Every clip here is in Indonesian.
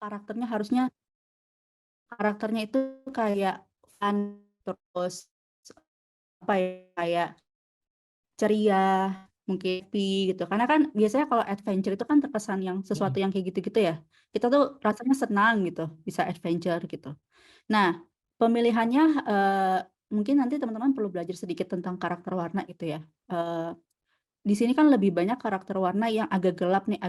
karakternya harusnya itu kayak fun, terus apa ya, kayak ceria, mungkin happy gitu. Karena kan biasanya kalau adventure itu kan terkesan yang sesuatu yang kayak gitu-gitu ya. Kita tuh rasanya senang gitu, bisa adventure gitu. Nah, pemilihannya mungkin nanti teman-teman perlu belajar sedikit tentang karakter warna gitu ya. Di sini kan lebih banyak karakter warna yang agak gelap nih,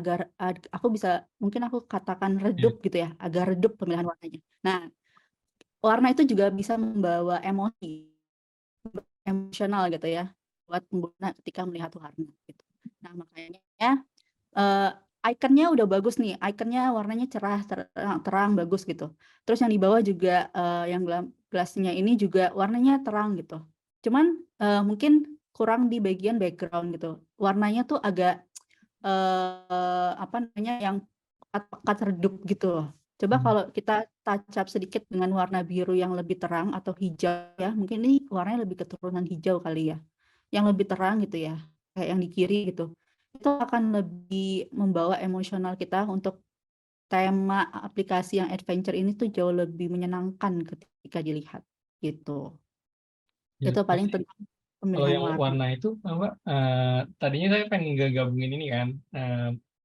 mungkin aku katakan Iya. redup gitu ya, agak redup pemilihan warnanya. Nah, warna itu juga bisa membawa emosional gitu ya, buat pengguna ketika melihat warna gitu. Nah, makanya ikonnya udah bagus nih, ikonnya warnanya cerah, terang, bagus gitu. Terus yang di bawah juga yang gelasnya ini juga warnanya terang gitu. Cuman mungkin kurang di bagian background gitu. Warnanya tuh agak apa namanya, yang pekat-pekat redup gitu loh. Coba kalau kita touch up sedikit dengan warna biru yang lebih terang atau hijau ya, mungkin ini warnanya lebih keturunan hijau kali ya, yang lebih terang gitu ya, kayak yang di kiri gitu. Itu akan lebih membawa emosional kita untuk tema aplikasi yang adventure ini tuh jauh lebih menyenangkan ketika dilihat gitu. Ya, Itu paling tapi tentang kalau pemilihan yang warna. warna itu apa? Tadinya saya pengen gabungin ini kan,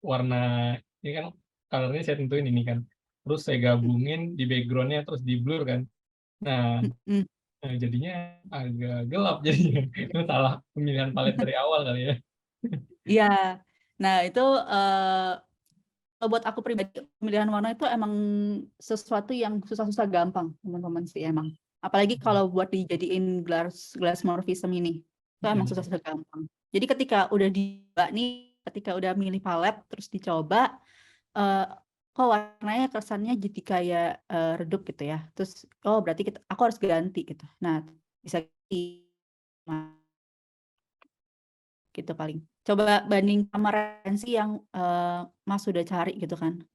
warna ini kan colornya saya tentuin ini kan. Terus saya gabungin di backgroundnya terus di blur kan. Nah, Mm-mm. jadinya agak gelap jadinya. Itu salah pemilihan palet dari awal kali ya. Iya. Nah, itu kalau buat aku pribadi pemilihan warna itu emang sesuatu yang susah-susah gampang, teman-teman sih emang. Apalagi kalau buat dijadiin glass morphism ini. Itu emang Iya. susah-susah gampang. Jadi ketika udah milih palet terus dicoba, eh, kok warnanya kesannya jadi kayak redup gitu ya. Terus berarti aku harus ganti gitu. Nah, bisa gitu paling. Coba banding sama referensi yang Mas sudah cari gitu kan. Iya.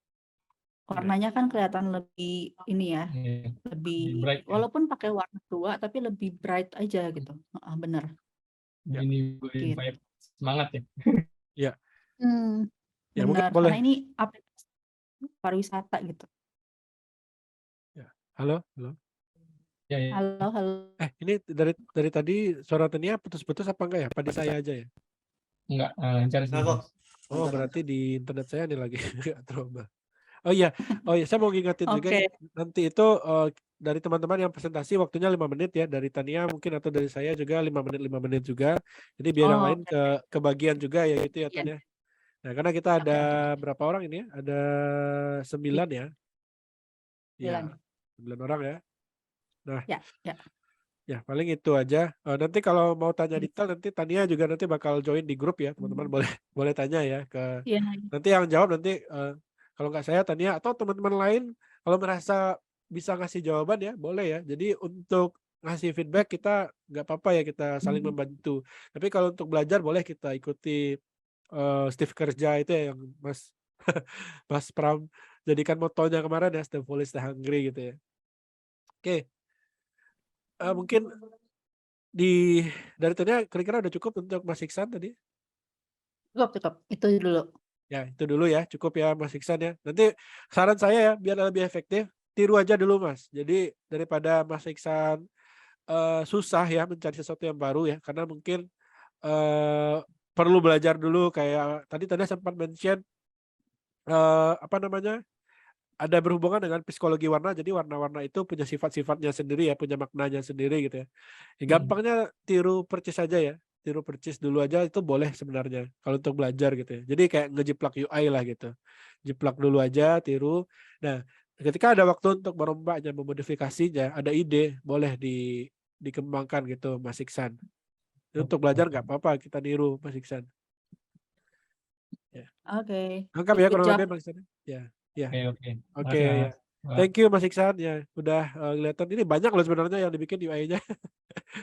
Warnanya kan kelihatan lebih ini ya, Iya. lebih Lebih bright ya. walaupun pakai warna tua tapi lebih bright aja gitu. Bener Ya. Ini bikin gitu. vibe semangat ya. Ya. Ya mungkin Bener. boleh. Karena ini aplikasi pariwisata gitu. Ya. Halo, halo. Ya, ya. Halo, halo. Ini dari tadi suara Tania putus-putus apa enggak ya? Apa di saya aja ya? Enggak, lancar sih. Oh, berarti di internet saya nih lagi nggak terubah. Oh iya, saya mau ngingetin juga Oke. nanti itu dari teman-teman yang presentasi waktunya 5 menit ya, dari Tania mungkin atau dari saya juga 5 menit juga. Jadi biar yang lain Oke. kebagian juga ya gitu ya Iya. Tania. Nah, karena kita ada Oke. berapa orang ini ya? Ada 9 ya. Ya, 9 orang ya. Nah, Ya. ya paling itu aja. Nanti kalau mau tanya detail nanti Tania juga nanti bakal join di grup ya, teman-teman boleh tanya ya ke Iya. nanti yang jawab nanti kalau nggak saya Tania atau teman-teman lain kalau merasa bisa ngasih jawaban ya boleh ya. Jadi untuk ngasih feedback kita nggak apa-apa ya kita saling membantu. Tapi kalau untuk belajar boleh kita ikuti Steve kerja itu ya yang Mas Pram jadikan motonya kemarin ya Stay Foolish Stay Hungry gitu ya. Oke. Mungkin dari Tania kira-kira udah cukup untuk Mas Iksan tadi? Cukup. Itu dulu. Ya, itu dulu ya, cukup ya Mas Iksan ya. Nanti saran saya ya, biar lebih efektif, tiru aja dulu Mas. Jadi daripada Mas Iksan susah ya mencari sesuatu yang baru ya, karena mungkin perlu belajar dulu kayak tadi sempat mention apa namanya, ada berhubungan dengan psikologi warna, jadi warna-warna itu punya sifat-sifatnya sendiri ya, punya maknanya sendiri gitu ya. Gampangnya tiru percis aja ya, tiru percis dulu aja itu boleh sebenarnya kalau untuk belajar gitu ya. Jadi kayak ngejiplak UI lah gitu. Jiplak dulu aja, tiru. Nah, ketika ada waktu untuk merombaknya, memodifikasinya, ada ide, boleh dikembangkan gitu Mas Iksan. Untuk belajar nggak apa-apa, kita niru Mas Iksan. Ya. Oke. Lengkap ya Good kurang job. lebih Mas Iksan? Ya. Oke. Oke Makasih, ya. Mas. Wah. Thank you Mas Iksan ya. Udah kelihatan ini banyak loh sebenarnya yang dibikin UI-nya.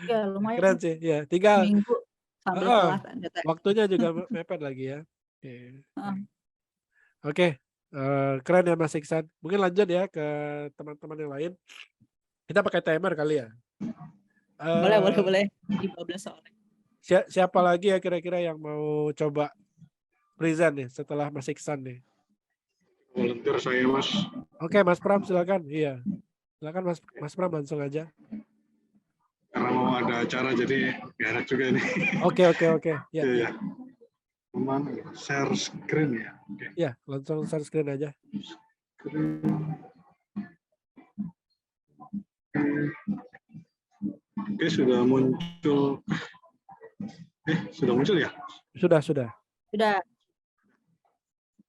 Ya, lumayan Keren sih. Ya, tinggal minggu sambil kelas ada waktunya juga mepet lagi ya. Heeh. Oke. Keren ya Mas Iksan. Mungkin lanjut ya ke teman-teman yang lain. Kita pakai timer kali ya. Boleh. Di 12 soalnya. Siapa lagi ya kira-kira yang mau coba present nih setelah Mas Iksan nih? volunteer saya, Mas. Oke, Mas Pram silakan. Iya. Silakan Mas Pram langsung aja. Karena mau ada acara jadi nggak enak juga ini. Oke. Ya, Iya. Kemana? Share screen ya. Oke. ya, langsung share screen aja. Oke, sudah muncul. Sudah muncul ya? Sudah. Sudah.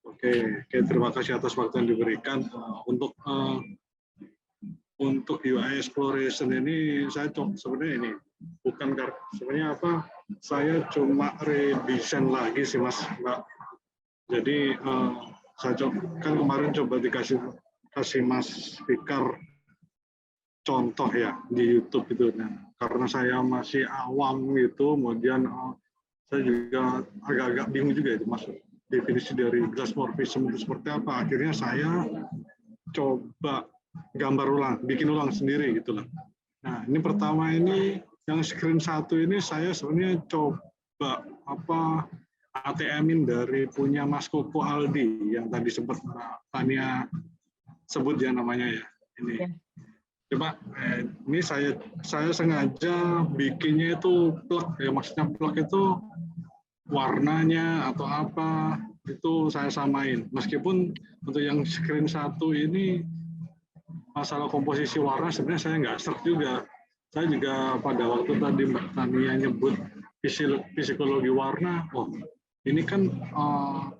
Oke, terima kasih atas waktu yang diberikan. Untuk UI exploration ini saya sebenarnya ini bukan sebenarnya apa? Saya cuma redesign lagi sih, Mas, Mbak. Jadi saya kan kemarin coba kasih Mas Fikar contoh ya di YouTube itu. Nah, karena saya masih awam gitu, kemudian saya juga agak-agak bingung juga itu, Mas. Definisi dari glass morphism itu seperti apa? Akhirnya saya coba bikin ulang sendiri gitu loh. Nah, ini pertama ini yang screen 1 ini saya sebenarnya coba ATM-in dari punya Mas Koko Aldi yang tadi sempat Tania sebut ya namanya ya. Ini. Coba ini saya sengaja bikinnya itu plug ya, maksudnya plug itu warnanya atau apa itu saya samain. Meskipun untuk yang screen 1 ini masalah komposisi warna sebenarnya saya nggak serk juga. Saya juga pada waktu tadi Mbak Tania nyebut psikologi warna, ini kan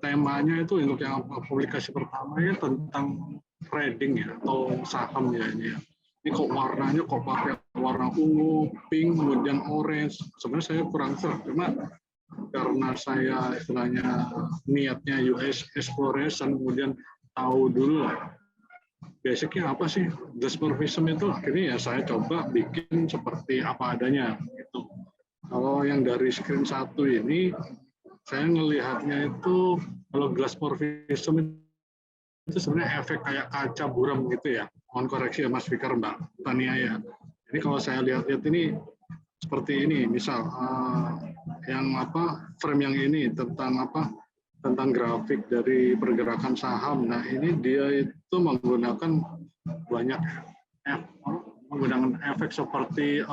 temanya itu untuk yang publikasi pertamanya tentang trading ya atau saham ya ini ya. Ini kok warnanya kok pakai warna ungu, pink, kemudian orange. Sebenarnya saya kurang serk, cuma karena saya istilahnya niatnya US exploration, kemudian tahu dulu lah basicnya apa sih glass morphism itu, akhirnya ya saya coba bikin seperti apa adanya gitu. Kalau yang dari screen 1 ini saya ngelihatnya itu kalau glass morphism itu sebenarnya efek kayak kaca buram gitu ya. Mohon koreksi ya Mas Fikar, Mbak Tania ya. Jadi kalau saya lihat ini seperti ini, misal yang frame yang ini tentang grafik dari pergerakan saham. Nah, ini dia itu menggunakan banyak menggunakan efek seperti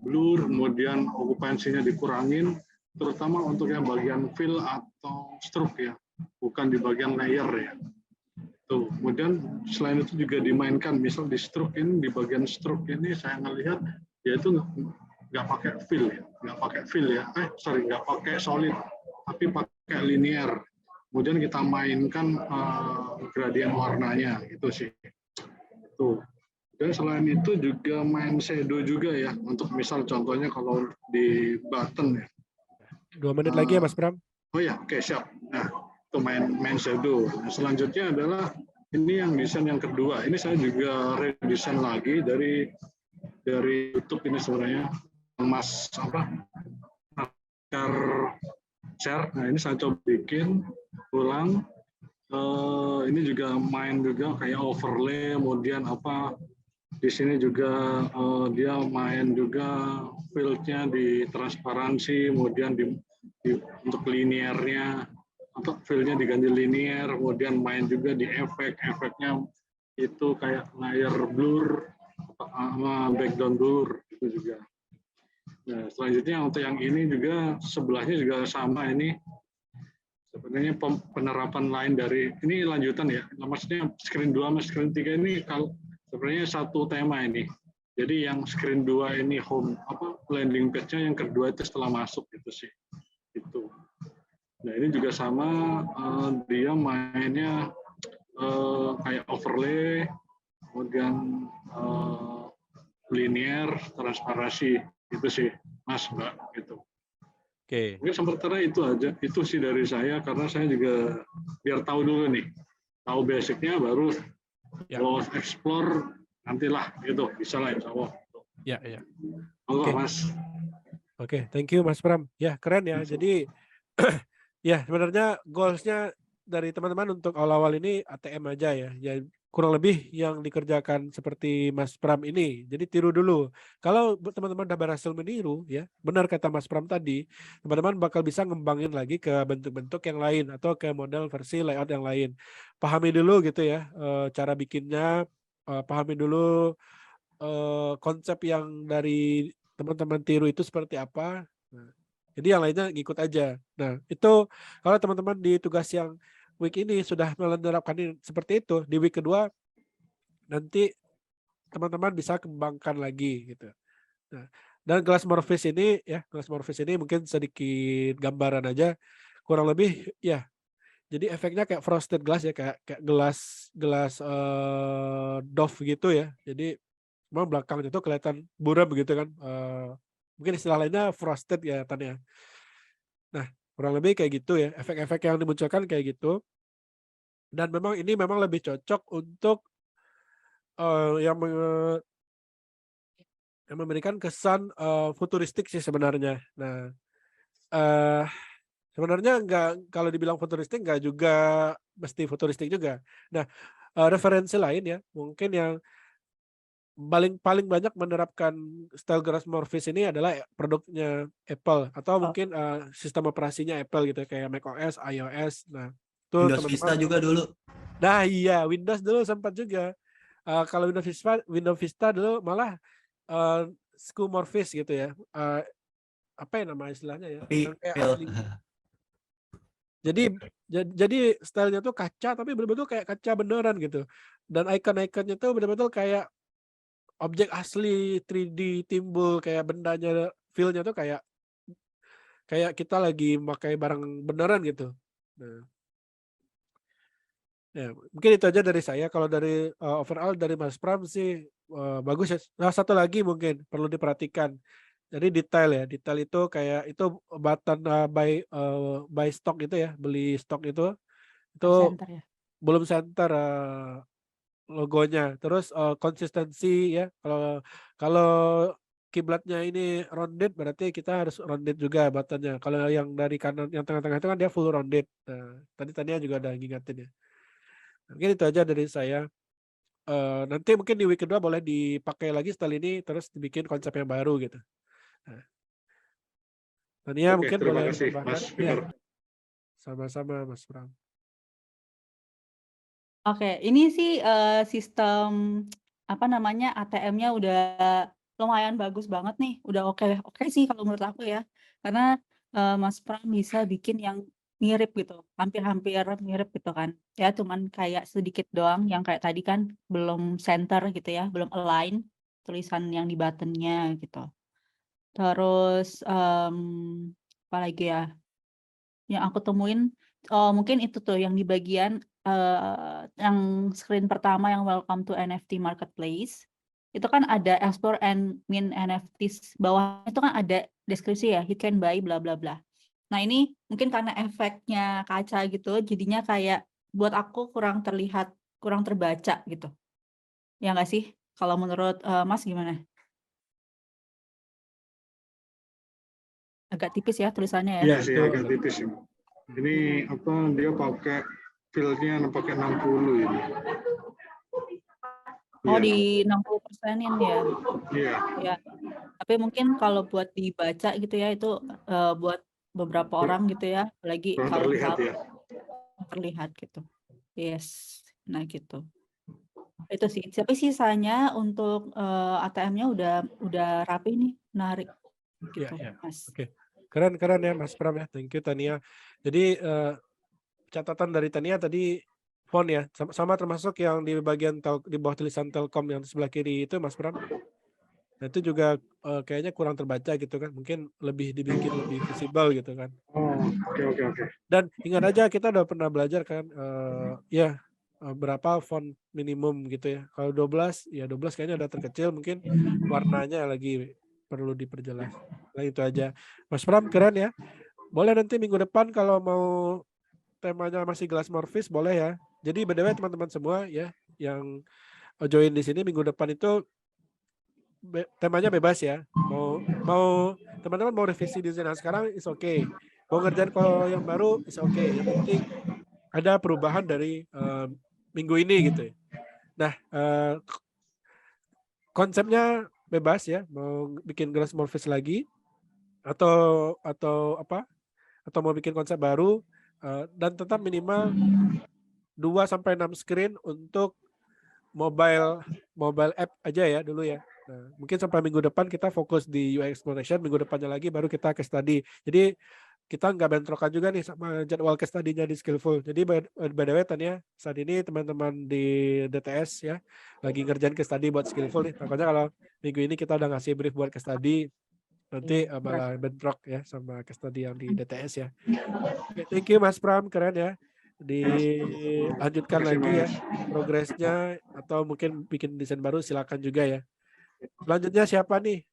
blur, kemudian okupansinya dikurangin, terutama untuk yang bagian fill atau stroke ya, bukan di bagian layer ya. Tuh. Kemudian selain itu juga dimainkan, misal di stroke ini, di bagian stroke ini saya ngelihat dia itu nggak pakai fill ya, nggak pakai solid, tapi pakai linear. Kemudian kita mainkan gradien warnanya, itu sih. Tuh. Dan selain itu juga main shadow juga ya, untuk misal contohnya kalau di button ya. 2 menit lagi ya Mas Pram. Oh ya, oke, siap. Nah, itu main shadow. Nah, selanjutnya adalah ini yang desain yang kedua. Ini saya juga redesign lagi dari YouTube ini sebenarnya, Mas share. Nah, ini saya coba bikin ulang. Ini juga main juga kayak overlay, kemudian di sini juga dia main juga field-nya di transparansi, kemudian untuk linearnya field-nya diganti linear, kemudian main juga di efeknya itu kayak layer blur sama background blur itu juga. Nah, selanjutnya untuk yang ini juga sebelahnya juga sama, ini sebenarnya penerapan lain dari ini lanjutan ya. Maksudnya screen 2 sama screen 3 ini kalau sebenarnya satu tema ini. Jadi yang screen 2 ini home landing page-nya, yang kedua itu setelah masuk gitu sih. Itu. Nah, ini juga sama, dia mainnya kayak overlay, kemudian linear, transparansi, itu sih Mas, Mbak, gitu. Oke. Mungkin sementara itu aja, itu sih dari saya, karena saya juga biar tahu dulu nih, tahu basicnya baru kalau explore nantilah gitu, bisa lah insya Allah. Ya. Oke, Mas. Oke, thank you Mas Pram. Ya, keren ya. Jadi ya sebenarnya goals-nya dari teman-teman untuk awal-awal ini ATM aja ya. kurang lebih yang dikerjakan seperti Mas Pram ini. Jadi tiru dulu. Kalau teman-teman udah berhasil meniru, ya benar kata Mas Pram tadi, teman-teman bakal bisa ngembangin lagi ke bentuk-bentuk yang lain atau ke model versi layout yang lain. Pahami dulu gitu ya cara bikinnya, pahami dulu konsep yang dari teman-teman tiru itu seperti apa. Nah, jadi yang lainnya ngikut aja. Nah itu kalau teman-teman di tugas yang week ini sudah menerapkan seperti itu, di week kedua nanti teman-teman bisa kembangkan lagi gitu. Nah, dan Glass Morpheus ini ya, Glass Morpheus ini mungkin sedikit gambaran aja, kurang lebih ya. Jadi efeknya kayak frosted glass ya, kayak gelas Dove gitu ya. Jadi memang belakangnya tuh kelihatan buram gitu kan. Mungkin istilah lainnya frosted ya Tania. Nah, kurang lebih kayak gitu ya. Efek-efek yang dimunculkan kayak gitu. Dan memang ini memang lebih cocok untuk yang memberikan kesan futuristik sih sebenarnya. Nah, sebenarnya kalau dibilang futuristik nggak juga mesti futuristik juga. Nah, referensi lain ya, mungkin yang paling banyak menerapkan style Glass Morpheus ini adalah produknya Apple atau mungkin sistem operasinya Apple gitu kayak macOS, iOS. Nah, itu Windows teman-teman. Vista juga dulu. Nah, iya, Windows dulu sempat juga. Kalau Windows Vista dulu malah skeuomorphis gitu ya. Apa ya nama istilahnya ya? Tapi Yang kayak asli. Jadi stylenya tuh kaca tapi betul-betul kayak kaca beneran gitu. Dan icon-iconnya tuh betul-betul kayak objek asli 3D timbul kayak bendanya, feel-nya tuh kayak kita lagi pakai barang beneran gitu. Nah, ya mungkin itu aja dari saya. Kalau dari overall dari Mas Pram sih bagus ya. Nah, satu lagi mungkin perlu diperhatikan. Jadi detail itu kayak itu button buy stock itu ya, beli stok itu Center ya. belum center logonya. Terus konsistensi ya. Kalau kiblatnya ini rounded berarti kita harus rounded juga buttonnya. Kalau yang dari kanan yang tengah-tengah itu kan dia full rounded. Nah, tadi juga ada ngingetin ya. Mungkin itu aja dari saya. Nanti mungkin di week kedua boleh dipakai lagi style ini terus dibikin konsep yang baru gitu. Nah, Tania mungkin terima boleh kasih tambahkan. Mas Peter. Ya, sama-sama Mas Pram. Oke, ini sih sistem apa namanya ATM-nya udah lumayan bagus banget nih, udah oke sih kalau menurut aku ya, karena Mas Pram bisa bikin yang mirip gitu, hampir-hampir mirip gitu kan, ya cuman kayak sedikit doang yang kayak tadi kan belum center gitu ya, belum align tulisan yang di buttonnya gitu. Terus apa lagi ya? Yang aku temuin mungkin itu tuh yang di bagian yang screen pertama yang welcome to NFT marketplace, itu kan ada explore and mint NFTs, bawah itu kan ada deskripsi ya, you can buy bla bla bla. Nah ini mungkin karena efeknya kaca gitu, jadinya kayak buat aku kurang terlihat, kurang terbaca gitu. Ya nggak sih? Kalau menurut Mas gimana? Agak tipis ya tulisannya ya? Iya sih agak tipis. Ini apa dia pakai feel-nya pakai 60 ini. Oh Iya. di 60%-in ya? Iya. Ya. Tapi mungkin kalau buat dibaca gitu ya itu buat beberapa orang gitu ya, apalagi Kurang kalau terlihat ya. terlihat gitu. Yes, nah gitu. Itu sih. Tapi sisanya untuk ATM-nya udah rapi nih, menarik gitu, Ya. Mas. Oke. Keren ya Mas Pram ya. Thank you Tania. Jadi catatan dari Tania tadi font ya, sama termasuk yang di bagian di bawah tulisan Telkom yang di sebelah kiri itu Mas Pram. Nah, itu juga kayaknya kurang terbaca gitu kan. Mungkin lebih dibikin lebih visible gitu kan. Oh, oke. Dan ingat aja kita udah pernah belajar kan ya berapa font minimum gitu ya. Kalau 12 ya 12 kayaknya udah terkecil, mungkin warnanya lagi perlu diperjelas. Nah itu aja. Mas Pram keren ya. Boleh nanti minggu depan kalau mau temanya masih Glass Morpheus boleh ya. Jadi by the way teman-teman semua ya yang join di sini minggu depan itu temanya bebas ya. Mau teman-teman mau revisi desain sekarang is okay. Mau ngerjain kalau yang baru is okay. Yang penting ada perubahan dari minggu ini gitu ya. Nah, konsepnya bebas ya, mau bikin Glass Morpheus lagi atau apa? Atau mau bikin konsep baru, dan tetap minimal 2-6 screen untuk mobile app aja ya dulu ya. Nah, mungkin sampai minggu depan kita fokus di UI exploration, minggu depannya lagi baru kita case study. Jadi kita nggak bentrokan juga nih sama jadwal case study-nya di Skillful. Jadi by the way Tania, saat ini teman-teman di DTS ya lagi ngerjain case study buat Skillful nih. Makanya kalau minggu ini kita udah ngasih brief buat case study, nanti malah bentrok ya sama case study yang di DTS ya. Okay, thank you Mas Pram, keren ya. Dilanjutkan lagi ya progresnya, atau mungkin bikin desain baru silakan juga ya. Selanjutnya siapa nih?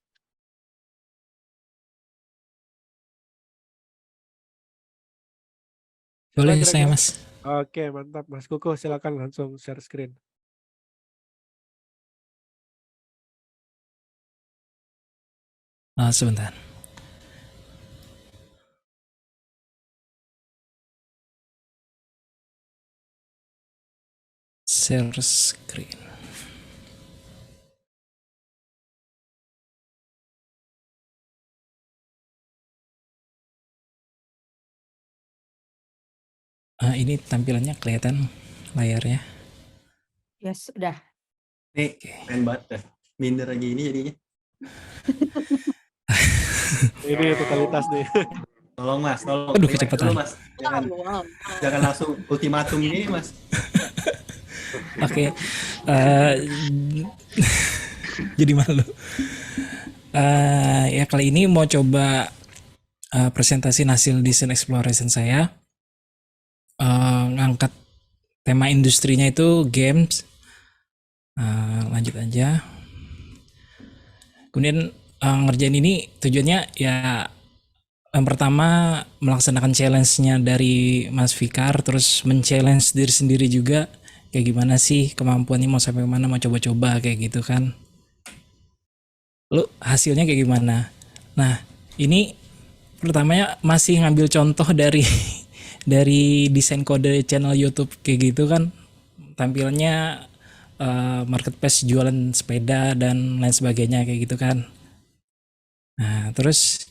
Boleh saya Mas. Oke, mantap Mas Kuku, silakan langsung share screen. Sebentar. Share screen. Ini tampilannya kelihatan layarnya. Yes, udah. Nih, keren banget dah. Minder lagi ini jadinya. Ini totalitas nih. Tolong Mas, tolong. Aduh, kecepatan. Mas. Jangan langsung ultimatum ini Mas. Oke. Jadi malu. Ya kali ini mau coba presentasi hasil desain exploration saya. Ngangkat tema industrinya itu games. Lanjut aja. Kemudian ngerjain ini tujuannya ya yang pertama melaksanakan challenge-nya dari Mas Fikar, terus men-challenge diri sendiri juga kayak gimana sih kemampuannya, mau sampai mana, mau coba-coba kayak gitu kan. Lalu hasilnya kayak gimana? Nah, ini pertamanya masih ngambil contoh dari desain kode channel YouTube kayak gitu kan. Tampilannya marketplace jualan sepeda dan lain sebagainya kayak gitu kan. Nah, terus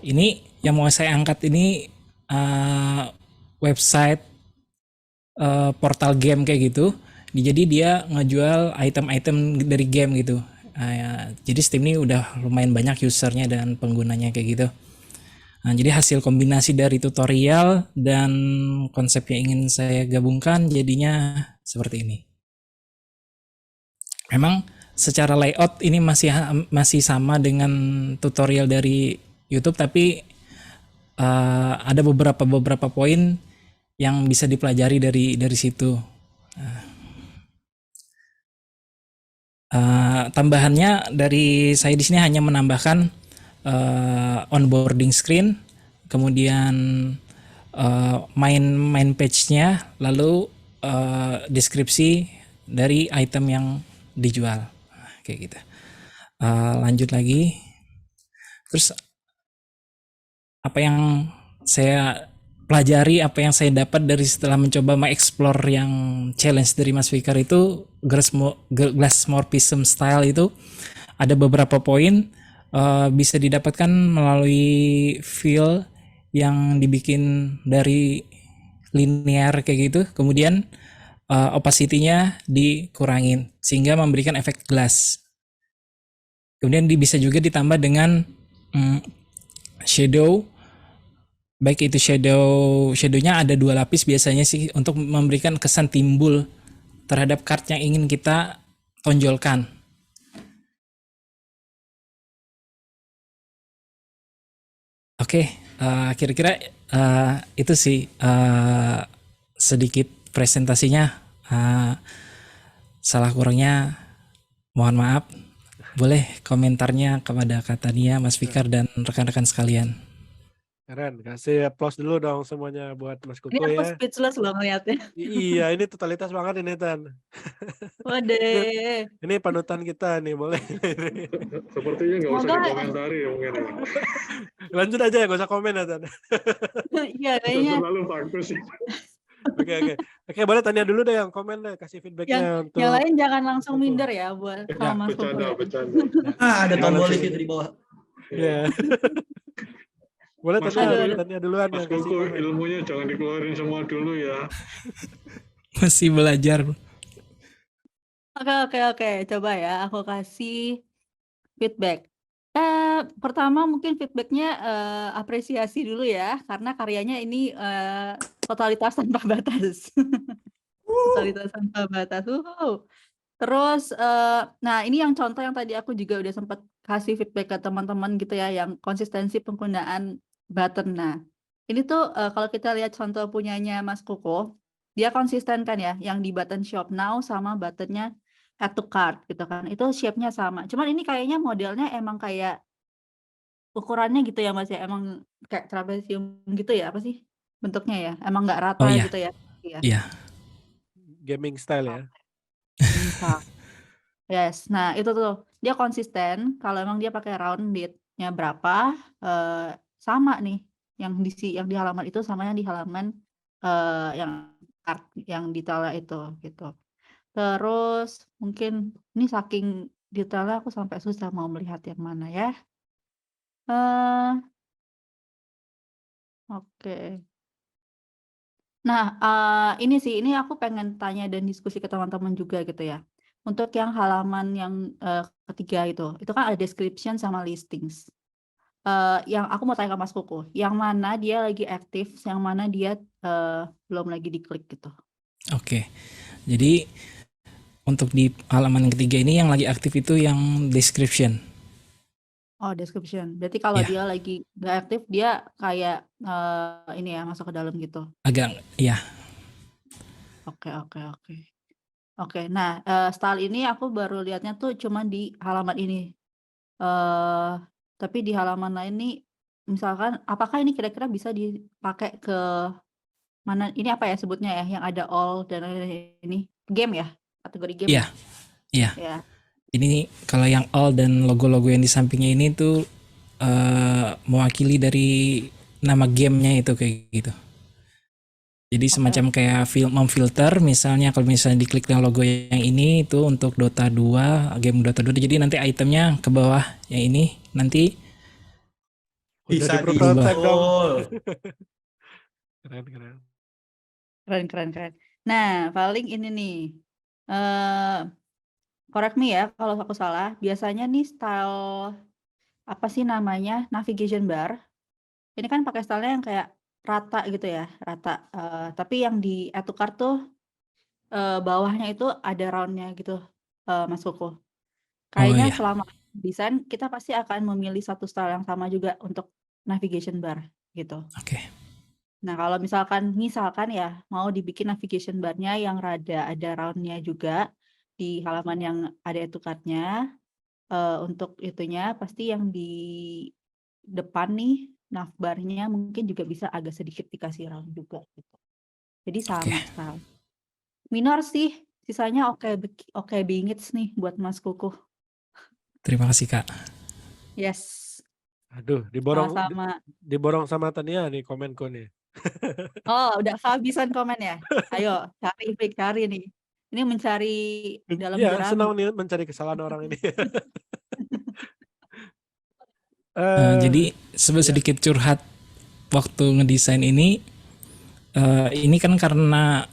ini yang mau saya angkat ini website portal game kayak gitu. Jadi dia ngejual item-item dari game gitu. Jadi Steam ini udah lumayan banyak usernya dan penggunanya kayak gitu. Nah, jadi hasil kombinasi dari tutorial dan konsep yang ingin saya gabungkan jadinya seperti ini. Memang secara layout ini masih sama dengan tutorial dari YouTube, tapi ada beberapa poin yang bisa dipelajari dari situ. Tambahannya dari saya di sini hanya menambahkan onboarding screen, kemudian main page-nya, lalu deskripsi dari item yang dijual kayak gitu. Lanjut lagi, terus apa yang saya pelajari, apa yang saya dapat dari setelah mencoba mengeksplor yang challenge dari Mas Fikar itu Glassmorphism style itu ada beberapa poin bisa didapatkan melalui feel yang dibikin dari linear kayak gitu, kemudian opacity-nya dikurangin sehingga memberikan efek glass. Kemudian bisa juga ditambah dengan shadow, baik itu shadownya ada 2 lapis biasanya sih untuk memberikan kesan timbul terhadap card yang ingin kita tonjolkan. Oke, kira-kira itu sih sedikit presentasinya. Salah kurangnya mohon maaf. Boleh komentarnya kepada Kak Tania, Mas Fikar, dan rekan-rekan sekalian. Keren, kasih applause dulu dong semuanya buat Mas Kuku Ini aku ya. speechless loh ngeliatnya. Iya, ini totalitas banget ini Tan. Waduh. Ini panutan kita nih, boleh. Sepertinya nggak usah Semoga- dikomentari ya mungkin. Lanjut aja ya, gak usah komen ya Tan. Iya kayaknya. Terlalu bagus sih. Oke, boleh tanya dulu deh yang komen deh, kasih Yang feedbacknya yang untuk lain jangan Mas langsung Koko. minder ya buat Ya, sama Mas Koko Bercanda, ya. bercanda. Ada Jangan tombol langsung itu di bawah. ya. Boleh Mas Aduh, Koko, aduh. tanya duluan Mas yang kasih Koko komen. ilmunya jangan dikeluarin semua dulu ya. Masih belajar. Oke. Coba ya, aku kasih feedback. Pertama mungkin feedbacknya apresiasi dulu ya, karena karyanya ini totalitas tanpa batas. Totalitas tanpa batas. Terus, nah ini yang contoh yang tadi aku juga udah sempat kasih feedback ke teman-teman gitu ya, yang konsistensi penggunaan button. Nah, ini tuh kalau kita lihat contoh punyanya Mas Koko, dia konsisten kan ya, yang di button Shop Now sama buttonnya Add to Cart gitu kan, itu shape-nya sama. Cuman ini kayaknya modelnya emang kayak ukurannya gitu ya Mas ya, emang kayak trapesium gitu ya, apa sih bentuknya ya? Emang nggak Oh rata iya, gitu ya? Iya. iya. Gaming style ya. Bisa. Yes, nah itu tuh dia konsisten kalau emang dia pakai rounded-nya berapa, sama nih yang di halaman itu sama yang di halaman yang yang detailnya itu gitu. Terus mungkin ini saking detailnya aku sampai susah mau melihat yang mana ya. Oke. Nah, ini aku pengen tanya dan diskusi ke teman-teman juga gitu ya. Untuk yang halaman yang ketiga itu kan ada description sama listings. Yang aku mau tanya ke Mas Koko, yang mana dia lagi aktif, yang mana dia belum lagi diklik gitu. Oke. Jadi untuk di halaman ketiga ini yang lagi aktif itu yang description. Oh, description. Berarti kalau Ya, dia lagi nggak aktif, dia kayak ini ya masuk ke dalam gitu. agak ya. Oke. Oke. Nah, style ini aku baru lihatnya tuh cuma di halaman ini. Tapi di halaman lain nih, misalkan apakah ini kira-kira bisa dipakai ke mana? Ini apa ya sebutnya ya? Yang ada all dan ini game ya? Kategori game Iya, ya? iya. Ya. Ini kalau yang all dan logo-logo yang di sampingnya ini tuh mewakili dari nama gamenya itu kayak gitu. Jadi semacam kayak memfilter, misalnya kalau misalnya diklik yang logo yang ini itu untuk Dota 2, game Dota 2. Jadi nanti itemnya ke bawah yang ini nanti Udah Bisa di prototype dong. diinstal. Keren. Keren. Nah, paling ini nih. Correct me ya kalau aku salah. Biasanya nih style apa sih namanya? Navigation bar. Ini kan pakai stylenya yang kayak rata gitu ya, rata. Tapi yang di Add to Cart tuh bawahnya itu ada roundnya gitu, Mas Koko. Kayaknya iya. selama desain kita pasti akan memilih satu style yang sama juga untuk navigation bar gitu. Oke. Nah, kalau misalkan ya mau dibikin navigation bar-nya yang rada ada round-nya juga di halaman yang ada Add to Cart-nya, untuk itunya pasti yang di depan nih navbar-nya mungkin juga bisa agak sedikit dikasih round juga gitu. Jadi sama style. Minor sih, sisanya oke bingits nih buat Mas Koko. Terima kasih, Kak. Yes. Aduh, Sama-sama. diborong sama Tania nih komenku nih. Oh, udah kehabisan komen ya? Ayo, cari nih. Ini mencari dalam Iya, jerami. senang nih mencari kesalahan orang ini. Jadi sedikit curhat waktu ngedesain ini kan karena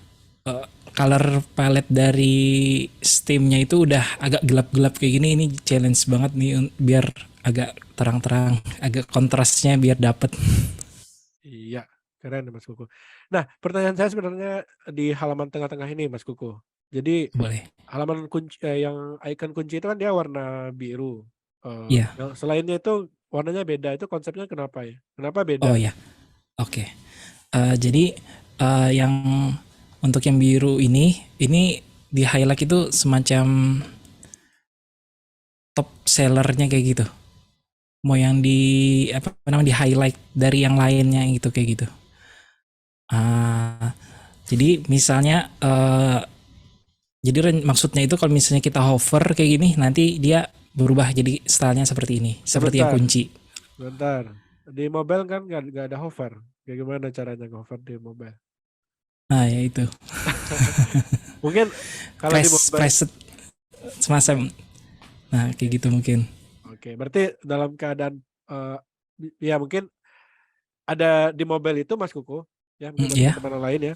color palette dari Steam-nya itu udah agak gelap-gelap kayak gini. Ini challenge banget nih biar agak terang-terang, agak kontrasnya biar dapet. Iya, keren Mas Kuku. Nah, pertanyaan saya sebenarnya di halaman tengah-tengah ini Mas Kuku. Jadi Boleh. halaman kunci yang icon kunci itu kan dia warna biru. Iya. Yang selainnya itu warnanya beda. Itu konsepnya kenapa ya? Kenapa beda? Oh ya, oke. Jadi yang untuk yang biru ini di highlight itu semacam top sellernya kayak gitu. Mau yang di di highlight dari yang lainnya gitu kayak gitu. Jadi misalnya jadi maksudnya itu kalau misalnya kita hover kayak gini nanti dia berubah jadi stylenya seperti ini, seperti yang kunci. Bentar, di mobile kan nggak ada hover. Bagaimana caranya hover di mobile? Nah, ya itu. Mungkin kalau di mobile. Preset semacam. Nah, kayak gitu mungkin. Oke, berarti dalam keadaan ya mungkin ada di mobile itu Mas Kuku, ya mungkin buat Ya. teman-teman lain ya.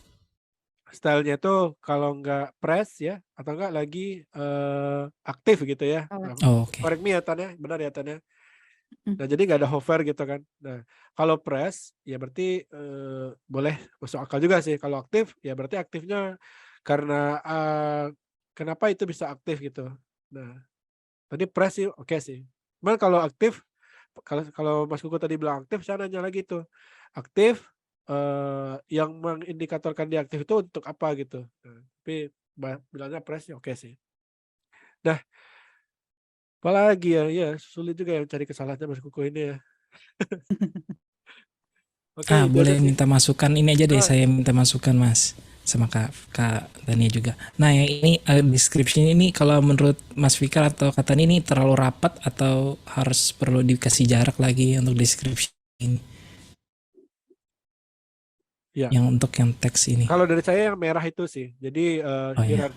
Stylenya itu kalau nggak press ya, atau nggak lagi aktif gitu ya. Nah, Oke. correct me ya Tan ya, benar ya Tan ya. Nah jadi nggak ada hover gitu kan. Nah kalau press ya berarti boleh masuk akal juga sih. Kalau aktif ya berarti aktifnya karena kenapa itu bisa aktif gitu. Nah tadi press sih oke sih. Cuman kalau aktif, kalau Mas Kuku tadi bilang aktif, saya nanya lagi tuh aktif yang mengindikatorkan dia aktif itu untuk apa gitu. Nah, tapi bilangnya press ya oke sih. Nah apalagi ya sulit juga yang cari kesalahannya Mas Kuku ini ya. Oke, itu aja Boleh sih. minta masukan ini aja deh, Oh, saya minta masukan Mas sama Kak Tania juga. Nah, yang ini description ini kalau menurut Mas Fikar atau Kak Tania ini terlalu rapat atau harus perlu dikasih jarak lagi untuk description ini? ya. Yang untuk yang teks ini. Kalau dari saya yang merah itu sih. Jadi Iya.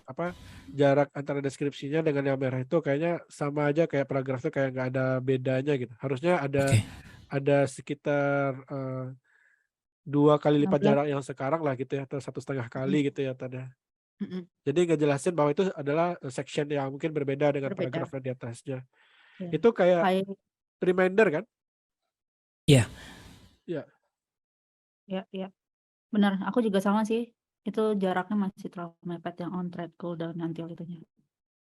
jarak antara deskripsinya dengan yang merah itu kayaknya sama aja kayak paragrafnya kayak nggak ada bedanya gitu. Harusnya Oke. ada sekitar 2 kali lipat 16. jarak yang sekarang lah gitu ya, atau 1,5 kali gitu ya tadi. Mm-mm. Jadi ngejelasin bahwa itu adalah section yang mungkin berbeda dengan Berbeda. paragraf yang di atasnya. Ya. Itu kayak reminder kan? Iya. Iya. Ya. Benar, aku juga sama sih. Itu jaraknya masih terlalu mepet yang on thread cooldown until itunya.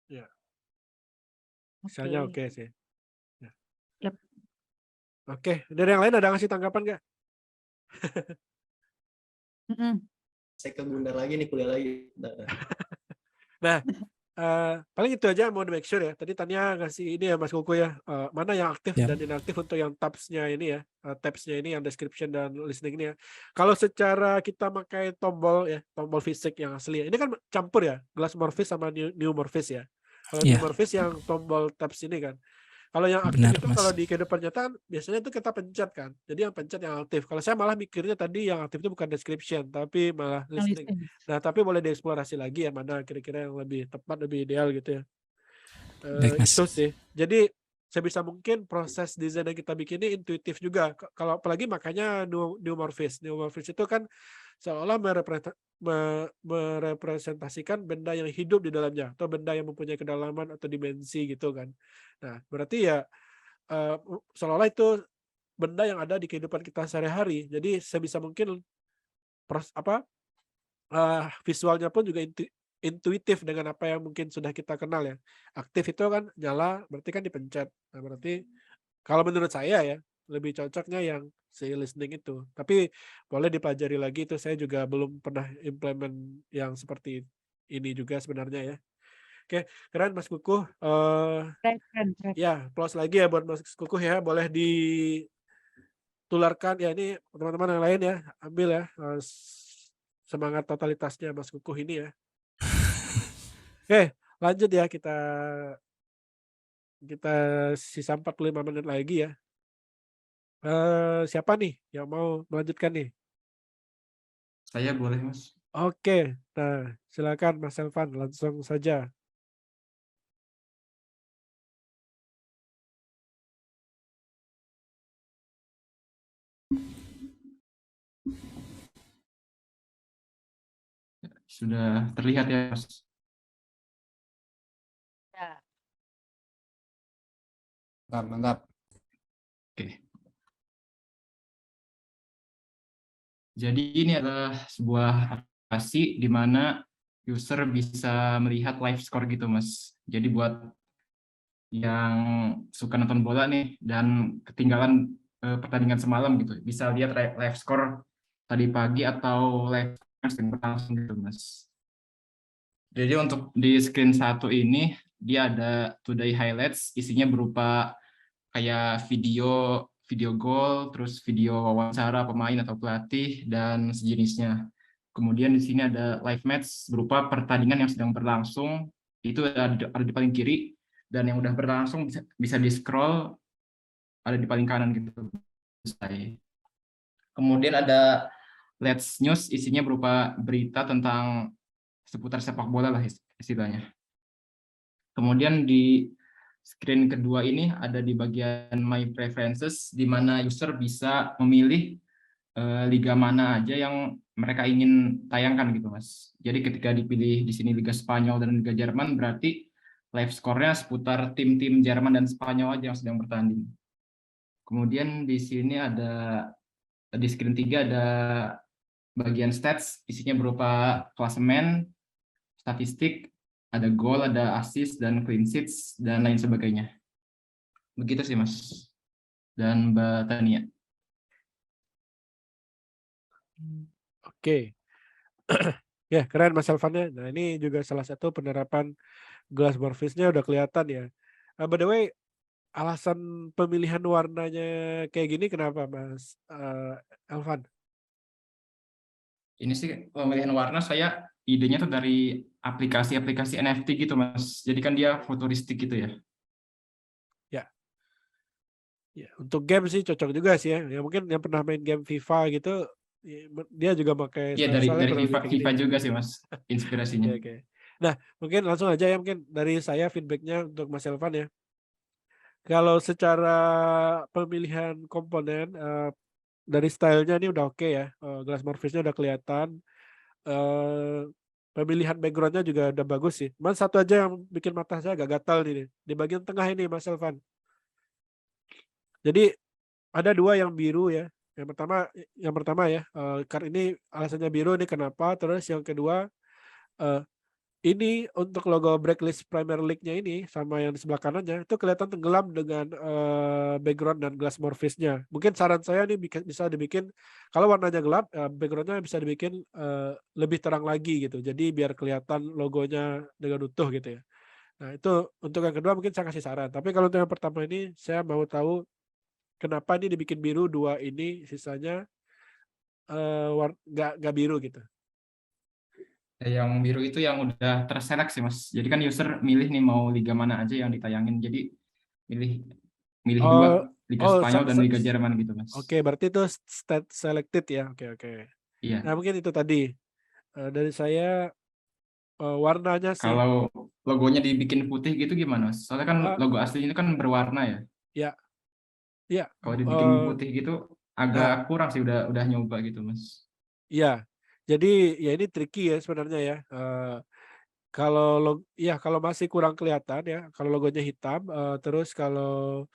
Iya. Oke. Misalnya oke sih. Ya. Yap. Oke, dari yang lain ada ngasih tanggapan nggak? Saya ke Bunda lagi nih, kuliah lagi. Nah, paling itu aja mau di make sure ya. Tadi Tania ngasih ini ya Mas Kuku ya, mana yang aktif Yap. dan inaktif untuk yang tabs-nya ini ya, tabs-nya ini yang description dan listening ini ya. Kalau secara kita pakai tombol ya, tombol fisik yang asli ya. Ini kan campur ya, Glassmorphis sama New Morphis ya. Kalau New Iya. Morphis yang tombol tabs ini kan. Kalau yang aktif Benar, itu Mas. kalau di kehidupan nyata kan biasanya itu kita pencet kan. Jadi yang pencet yang aktif. Kalau saya malah mikirnya tadi yang aktif itu bukan description, tapi malah listening. Nah, tapi boleh dieksplorasi lagi ya mana kira-kira yang lebih tepat, lebih ideal gitu ya. Baik, Mas. Itu sih. Jadi sebisa mungkin proses desain yang kita bikin ini intuitif juga. Kalau apalagi makanya New Morphis. New Morphis itu kan seolah merepresentasikan benda yang hidup di dalamnya atau benda yang mempunyai kedalaman atau dimensi gitu kan. Nah, berarti ya seolah-olah itu benda yang ada di kehidupan kita sehari-hari. Jadi sebisa mungkin visualnya pun juga intuitif dengan apa yang mungkin sudah kita kenal ya. Aktif itu kan nyala, berarti kan dipencet. Nah, berarti kalau menurut saya ya lebih cocoknya yang si listening itu. Tapi boleh dipelajari lagi, itu saya juga belum pernah implement yang seperti ini juga sebenarnya ya. Oke, keren Mas Kuku. Keren. Ya, plus lagi ya buat Mas Kuku ya, boleh ditularkan ya ini teman-teman yang lain ya, ambil ya semangat totalitasnya Mas Kuku ini ya. Oke, lanjut ya kita sisa 45 menit lagi ya. Siapa nih yang mau melanjutkan nih? Saya boleh, Mas. Oke, nah silakan Mas Elvan langsung saja. Sudah terlihat ya, Mas. Ya. Mantap. Oke. Jadi ini adalah sebuah aplikasi di mana user bisa melihat live score gitu, Mas. Jadi buat yang suka nonton bola nih dan ketinggalan pertandingan semalam gitu, bisa lihat live score tadi pagi atau live score langsung gitu, Mas. Jadi untuk di screen 1 ini dia ada today highlights, isinya berupa kayak video gol, terus video wawancara pemain atau pelatih dan sejenisnya. Kemudian di sini ada live match berupa pertandingan yang sedang berlangsung, itu ada di paling kiri, dan yang udah berlangsung bisa di scroll ada di paling kanan gitu. Kemudian ada Let's News isinya berupa berita tentang seputar sepak bola lah istilahnya. Kemudian di screen kedua ini ada di bagian My Preferences, di mana user bisa memilih liga mana aja yang mereka ingin tayangkan gitu Mas. Jadi ketika dipilih di sini Liga Spanyol dan Liga Jerman, berarti live score-nya seputar tim-tim Jerman dan Spanyol aja yang sedang bertanding. Kemudian di sini ada di screen 3 ada bagian stats, isinya berupa klasemen, statistik, ada gol, ada assist, dan clean sheets, dan lain sebagainya. Begitu sih Mas dan Mbak Tania. Oke. Ya, keren Mas Elvan-nya. Nah, ini juga salah satu penerapan glass morphisnya udah kelihatan ya. By the way, alasan pemilihan warnanya kayak gini kenapa Mas Elvan? Ini sih pemilihan warna saya idenya tuh dari aplikasi-aplikasi NFT gitu Mas. Jadi kan dia futuristik gitu ya. Ya, untuk game sih cocok juga sih ya. Ya mungkin yang pernah main game FIFA gitu, dia juga pakai Iya dari style-style kurang lebih kayak FIFA gini. juga sih Mas inspirasinya. Oke. Nah, mungkin langsung aja ya, mungkin dari saya feedbacknya untuk Mas Elvan ya. Kalau secara pemilihan komponen dari stylenya ini udah oke ya. Glass morphisnya udah kelihatan. Pemilihan backgroundnya juga udah bagus sih. Cuman satu aja yang bikin mata saya agak gatal nih di bagian tengah ini Mas Elvan. Jadi ada dua yang biru ya. Yang pertama ya, card ini alasannya biru ini kenapa? Terus yang kedua, ini untuk logo Blacklist Premier League-nya ini sama yang di sebelah kanannya itu kelihatan tenggelam dengan background dan glass morphisnya. Mungkin saran saya nih bisa dibikin kalau warnanya gelap, backgroundnya bisa dibikin lebih terang lagi gitu. Jadi biar kelihatan logonya dengan utuh gitu ya. Nah itu untuk yang kedua mungkin saya kasih saran. Tapi kalau untuk yang pertama ini saya mau tahu kenapa ini dibikin biru, dua ini sisanya nggak biru gitu. Yang biru itu yang udah terseleksi Mas. Jadi kan user milih nih mau liga mana aja yang ditayangin. Jadi milih dua, Liga Spanyol dan Liga Jerman gitu Mas. Oke, berarti itu stat selected ya. Oke. Iya. Nah mungkin itu tadi dari saya warnanya sih. Kalau logonya dibikin putih gitu gimana Mas? Soalnya kan logo aslinya itu kan berwarna ya. Iya. Kalau dibikin putih gitu agak kurang sih, udah nyoba gitu Mas. Iya. Jadi ya ini tricky ya sebenarnya ya. Kalau masih kurang kelihatan ya, kalau logonya hitam, terus kalau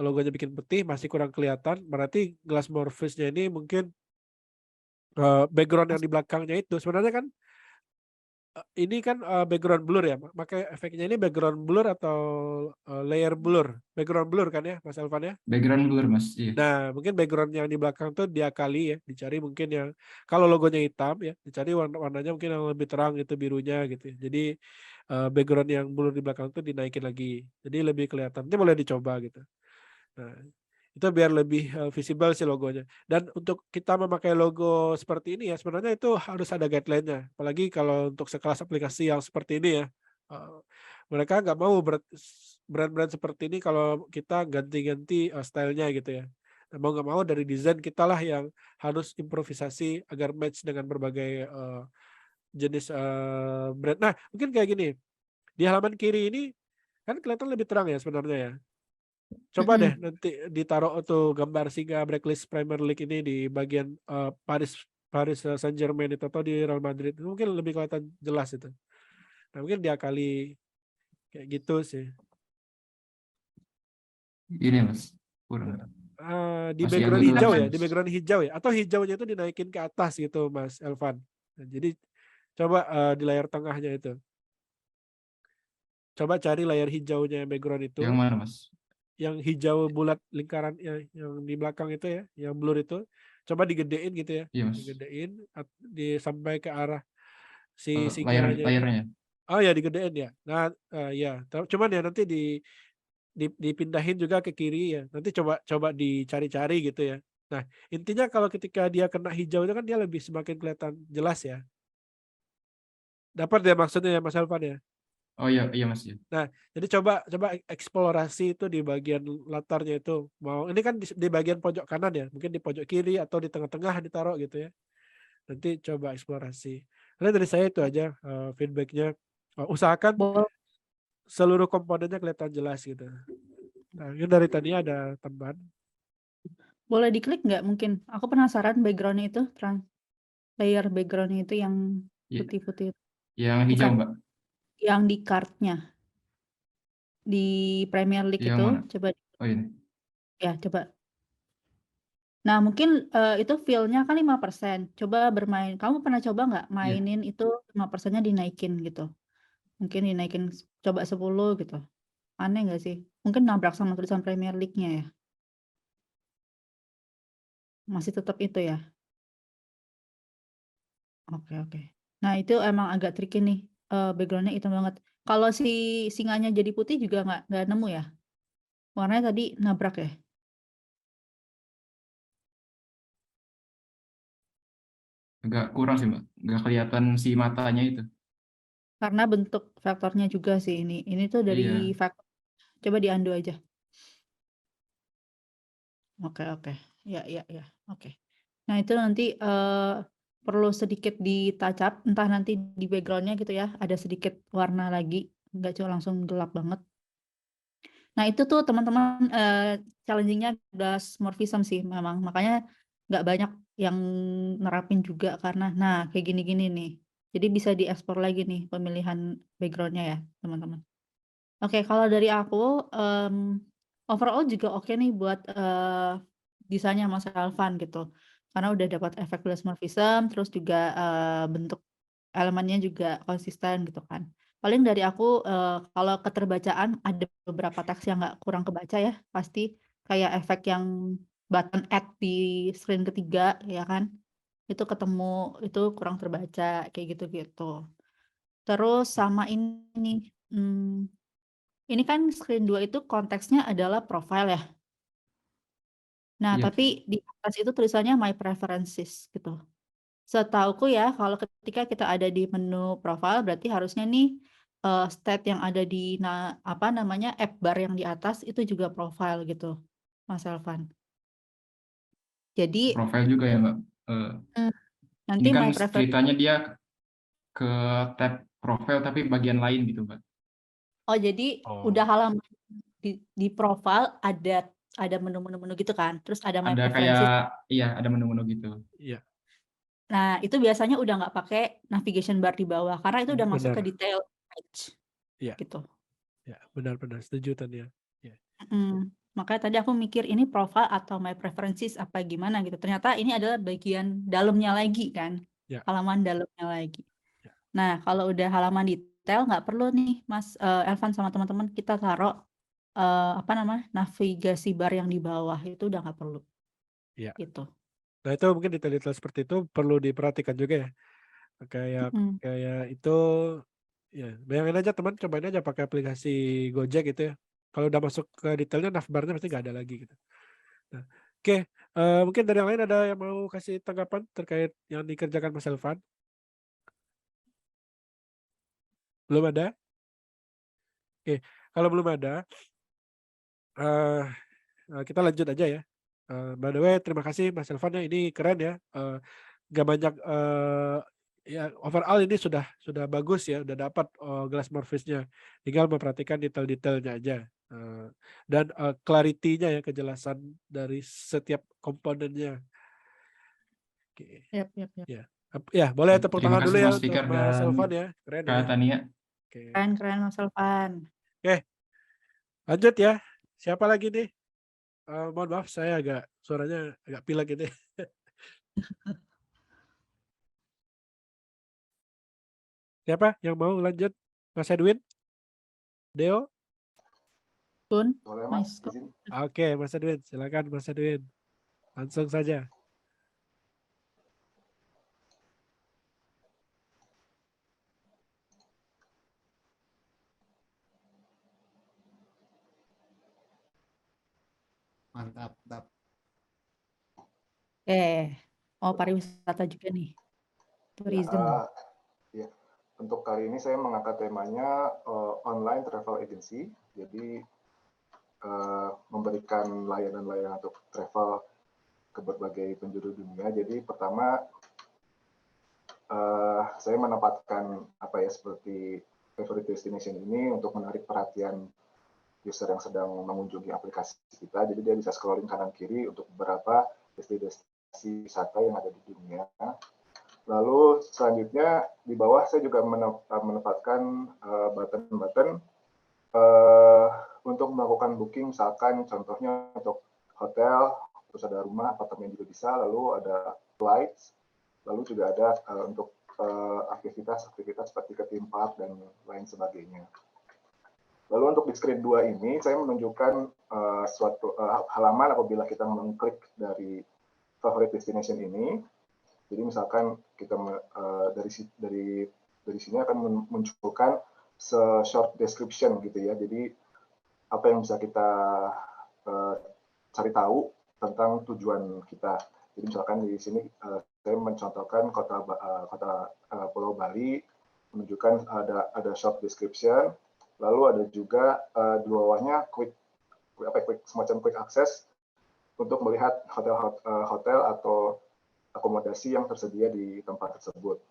logonya bikin putih masih kurang kelihatan, berarti glass morphisnya ini mungkin background yang di belakangnya itu sebenarnya kan ini kan background blur ya, makanya efeknya ini background blur atau layer blur, background blur kan ya Mas Elvan ya? Background blur Mas, iya. Nah mungkin background yang di belakang tuh diakali ya, dicari mungkin yang kalau logonya hitam ya, dicari warnanya mungkin yang lebih terang gitu birunya gitu. Jadi background yang blur di belakang tuh dinaikin lagi, jadi lebih kelihatan. Ini boleh dicoba gitu. Nah itu biar lebih visible sih logonya. Dan untuk kita memakai logo seperti ini ya sebenarnya itu harus ada guideline-nya. Apalagi kalau untuk sekelas aplikasi yang seperti ini ya. Mereka nggak mau brand-brand seperti ini kalau kita ganti-ganti stylenya gitu ya. Nah, mau nggak mau dari desain kita lah yang harus improvisasi agar match dengan berbagai jenis brand. Nah mungkin kayak gini. Di halaman kiri ini kan kelihatan lebih terang ya sebenarnya ya. Coba deh nanti ditaruh tuh gambar singa Blacklist Premier League ini di bagian Paris Saint-Germain itu atau di Real Madrid itu mungkin lebih kelihatan jelas itu. Nah mungkin diakali kayak gitu sih. Ini Mas, kurang. Di Masih background agak hijau gelap, ya, Mas. di background hijau ya, atau hijaunya itu dinaikin ke atas gitu Mas Elvan. Nah, jadi coba di layar tengahnya itu. Coba cari layar hijaunya background itu. Yang mana Mas? Yang hijau bulat lingkaran yang di belakang itu ya, yang blur itu, coba digedein gitu ya, Iya Mas. digedein sampai ke arah si Layarnya. Oh ya digedein ya. Nah ya, cuman ya nanti dipindahin juga ke kiri ya. Nanti coba dicari-cari gitu ya. Nah intinya kalau ketika dia kena hijau itu kan dia lebih semakin kelihatan jelas ya. Dapat ya maksudnya ya Mas Elvan ya. Oh iya Mas ya. Nah, jadi coba eksplorasi itu di bagian latarnya itu. Ini kan di bagian pojok kanan ya, mungkin di pojok kiri atau di tengah-tengah ditaruh gitu ya. nanti coba eksplorasi. Karena dari saya itu aja feedbacknya. Usahakan Boleh, seluruh komponennya kelihatan jelas gitu. Nah, ini dari tadi ada teman. boleh diklik nggak mungkin? Aku penasaran backgroundnya itu, layer backgroundnya itu yang Ya, putih-putih. yang hijau, Bukan, Mbak. yang di kartnya. Di Premier League Yang itu, mana? coba, Oh ini. ya coba. Nah mungkin itu feel-nya kan 5%. Coba bermain, kamu pernah coba nggak Iya. mainin itu 5%-nya dinaikin gitu? Mungkin dinaikin, coba 10 gitu. Aneh nggak sih? Mungkin nabrak sama tulisan Premier League-nya ya. Masih tetap itu ya. Oke, oke. Nah itu emang agak tricky nih. Background-nya hitam banget. Kalau si singanya jadi putih juga nggak nemu ya? Warnanya tadi nabrak ya? Agak kurang sih, Mbak. Nggak kelihatan si matanya itu. Karena bentuk vektornya juga sih ini. Ini tuh dari Iya. vektor. Coba di-undo aja. Oke, oke. Ya, ya, ya. Oke. Nah itu nanti perlu sedikit di touch up. Entah nanti di background-nya gitu ya. Ada sedikit warna lagi. Nggak cuma langsung gelap banget. Nah itu tuh teman-teman challenging-nya dysmorphism sih memang. Makanya nggak banyak yang nerapin juga karena nah kayak gini-gini nih. Jadi bisa diekspor lagi nih pemilihan background-nya ya teman-teman. Oke, kalau dari aku overall juga oke nih buat desainnya Mas Elvan gitu. Karena udah dapat efek dysmorphism, terus juga bentuk elemennya juga konsisten gitu kan. Paling dari aku kalau keterbacaan ada beberapa teks yang nggak kurang kebaca ya, pasti kayak efek yang button add di screen ketiga ya kan, itu ketemu, itu kurang terbaca kayak gitu-gitu. Terus sama ini kan screen 2 itu konteksnya adalah profile ya. Nah, Iya. tapi di atas itu tulisannya my preferences gitu. Setauku ya, kalau ketika kita ada di menu profile, berarti harusnya nih state yang ada di apa namanya app bar yang di atas itu juga profile gitu, Mas Elvan. Jadi Profile juga ya, Mbak. nanti Ini kan my preference. ceritanya dia ke tab profile tapi bagian lain gitu, Mbak. Oh, jadi udah Oh, halaman di profile ada menu-menu gitu kan. Terus ada my Ada kayak, preferences. iya, ada menu-menu gitu. iya, Nah, itu biasanya udah nggak pakai navigation bar di bawah karena itu udah masuk ke benar. detail page Iya, gitu. ya, benar-benar setuju Tania. Ya. Makanya tadi aku mikir ini profile atau my preferences apa gimana gitu. Ternyata ini adalah bagian dalamnya lagi kan, Ya, halaman dalamnya lagi. ya. Nah, kalau udah halaman detail nggak perlu nih Mas Elvan sama teman-teman kita taruh apa namanya navigasi bar yang di bawah itu udah nggak perlu Ya. gitu. Nah itu mungkin detail-detail seperti itu perlu diperhatikan juga ya. Kayak Mm. kayak itu ya bayangin aja teman, cobain aja pakai aplikasi Gojek gitu ya. Kalau udah masuk ke detailnya navbarnya pasti nggak ada lagi gitu. Nah, oke, mungkin dari yang lain ada yang mau kasih tanggapan terkait yang dikerjakan Mas Elvan? Belum ada? Oke, kalau belum ada, eh kita lanjut aja ya. By the way, terima kasih Mas Elvan ya, ini keren ya. Gak banyak ya overall ini sudah bagus ya, udah dapat glassmorphisnya. Tinggal memperhatikan detail-detailnya aja. Dan clarity-nya ya, kejelasan dari setiap komponennya. Oke. Yap, yap, yap. Ya. Ya, boleh tepuk Terima tangan dulu kasih ya Mas untuk Fikar Mas dan Elvan ya. Keren ya. Kak Tania. Oke. Keren Mas Elvan. Oke. Lanjut ya. Siapa lagi nih? Mohon maaf saya suaranya agak pilek gitu. Siapa yang mau lanjut? Mas Edwin? Deo? Pun, Boleh Mas. Mas, izin. Oke, Mas Edwin. Silakan Mas Edwin. Langsung saja. Mantap, mantap. Oh pariwisata juga nih, Ya, tourism. ya. Untuk kali ini saya mengangkat temanya online travel agency. Jadi memberikan layanan-layanan untuk travel ke berbagai penjuru dunia. Jadi pertama saya menempatkan apa ya seperti favorite destination ini untuk menarik perhatian user yang sedang mengunjungi aplikasi kita. Jadi dia bisa scrolling kanan kiri untuk beberapa destinasi wisata yang ada di dunia. Lalu selanjutnya di bawah saya juga menempatkan button-button untuk melakukan booking, misalkan contohnya untuk hotel, terus ada rumah, apartemen juga bisa, lalu ada flights, lalu juga ada untuk aktivitas-aktivitas seperti ke theme park dan lain sebagainya. Lalu untuk di screen 2 ini saya menunjukkan suatu halaman apabila kita mengklik dari favorite destination ini. Jadi misalkan kita dari sini akan memunculkan short description gitu ya. Jadi apa yang bisa kita cari tahu tentang tujuan kita. Jadi misalkan di sini saya mencontohkan kota Pulau Bali, menunjukkan ada short description. Lalu ada juga di bawahnya semacam quick access untuk melihat hotel atau akomodasi yang tersedia di tempat tersebut.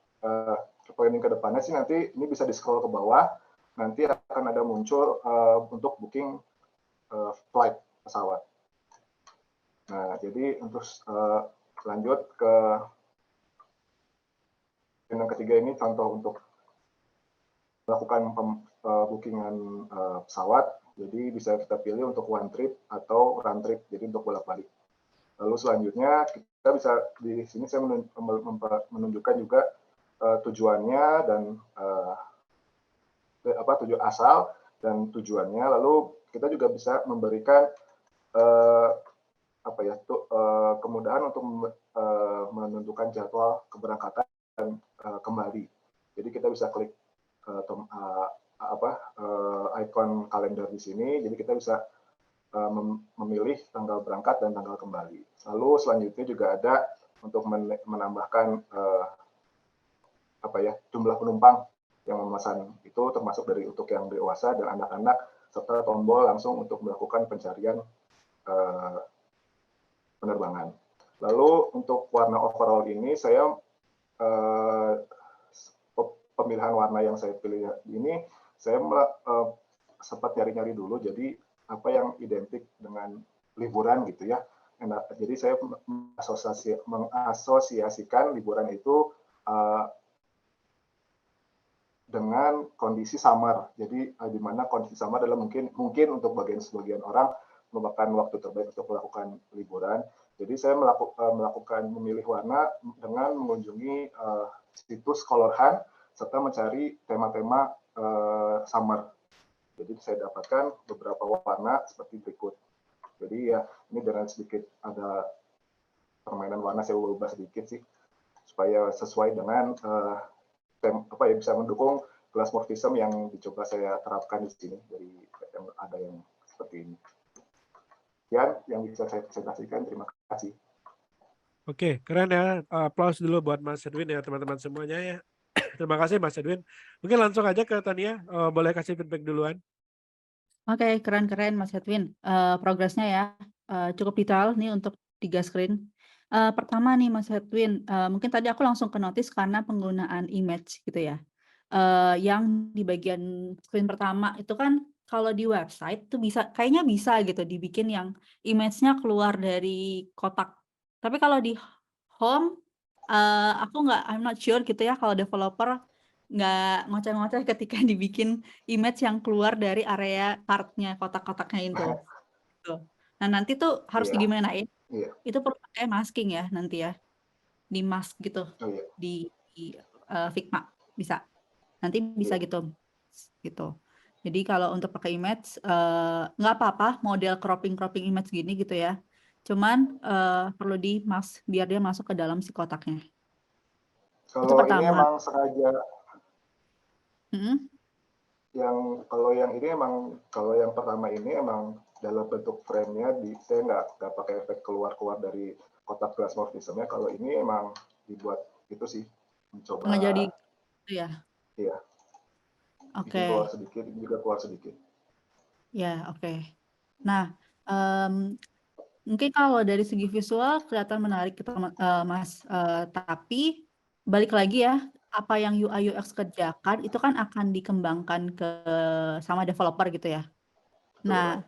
Planning ke depannya sih nanti ini bisa di scroll ke bawah, nanti akan ada muncul untuk booking flight pesawat. Nah, jadi untuk lanjut ke yang ketiga ini contoh untuk melakukan bookingan pesawat, jadi bisa kita pilih untuk one trip atau round trip, jadi untuk bolak-balik. Lalu selanjutnya kita bisa di sini saya menunjukkan juga tujuannya dan tujuan asal dan tujuannya. Lalu kita juga bisa memberikan kemudahan untuk menentukan jadwal keberangkatan kembali. Jadi kita bisa klik icon kalender di sini, jadi kita bisa memilih tanggal berangkat dan tanggal kembali. Lalu selanjutnya juga ada untuk menambahkan jumlah penumpang yang memesan, itu termasuk dari untuk yang dewasa dan anak-anak, serta tombol langsung untuk melakukan pencarian penerbangan. Lalu untuk warna overall ini saya pemilihan warna yang saya pilih ini saya sempat nyari-nyari dulu, jadi apa yang identik dengan liburan gitu ya. Jadi saya mengasosiasikan liburan itu dengan kondisi summer. Jadi di mana kondisi summer adalah mungkin untuk sebagian orang merupakan waktu terbaik untuk melakukan liburan. Jadi saya melakukan memilih warna dengan mengunjungi situs Color Hunt serta mencari tema-tema summer. Jadi saya dapatkan beberapa warna seperti berikut. Jadi ya ini dengan sedikit ada permainan warna saya ubah sedikit sih supaya sesuai dengan bisa mendukung glassmorphism yang dicoba saya terapkan di sini dari ada yang seperti ini. Yang bisa saya presentasikan, terima kasih. Oke, keren ya. Aplaus dulu buat Mas Edwin ya teman-teman semuanya ya. Terima kasih Mas Edwin. Mungkin langsung aja ke Tania, boleh kasih feedback duluan. Oke, keren-keren Mas Edwin. Progresnya ya cukup detail nih untuk 3 screen. Pertama nih Mas Edwin, mungkin tadi aku langsung ke notice karena penggunaan image gitu ya. Yang di bagian screen pertama itu kan kalau di website tuh kayaknya bisa gitu dibikin yang image-nya keluar dari kotak. Tapi kalau di home, I'm not sure gitu ya kalau developer nggak ngoceh-ngoceh ketika dibikin image yang keluar dari area card-nya, kotak-kotaknya itu. Gitu. Nah nanti tuh harus digimanain, itu perlu pakai masking ya nanti ya, di mask gitu, di Figma bisa. Nanti bisa gitu. Jadi kalau untuk pakai image, nggak apa-apa model cropping image gini gitu ya. Cuman perlu di mask biar dia masuk ke dalam si kotaknya. Itu Kalau ini pertama. emang sengaja kalau yang pertama ini emang dalam bentuk frame-nya saya nggak pakai efek keluar dari kotak glassmorphism-nya. Kalau ini emang dibuat itu sih mencoba jadi itu ya. Iya. Oke. Keluar sedikit, juga keluar sedikit. Ya, oke. Nah, mungkin kalau dari segi visual kelihatan menarik gitu Mas, tapi balik lagi ya, apa yang UI UX kerjakan itu kan akan dikembangkan sama developer gitu ya. Nah,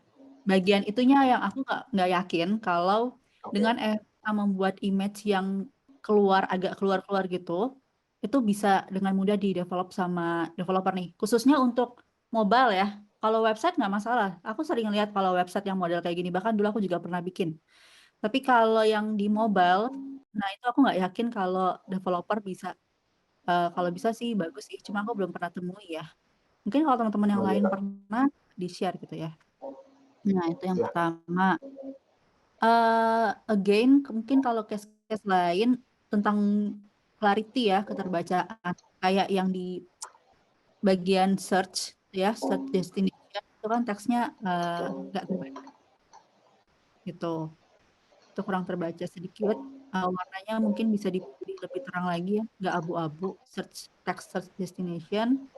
bagian itunya yang aku nggak yakin kalau dengan membuat image yang agak keluar gitu, itu bisa dengan mudah di-develop sama developer nih. Khususnya untuk mobile ya. Kalau website nggak masalah. Aku sering lihat kalau website yang model kayak gini, bahkan dulu aku juga pernah bikin. Tapi kalau yang di mobile, nah itu aku nggak yakin kalau developer bisa. Kalau bisa sih bagus sih, cuma aku belum pernah temui ya. Mungkin kalau teman-teman yang Oh iya lain Kak. pernah, di-share gitu ya. Nah, itu yang Ya. pertama. Again, mungkin kalau case-case lain tentang clarity ya, keterbacaan. Kayak yang di bagian search ya, search destination, itu kan teksnya nggak terbaca gitu. Itu kurang terbaca sedikit. Warnanya mungkin bisa dipilih lebih terang lagi ya, nggak abu-abu. Text search destination.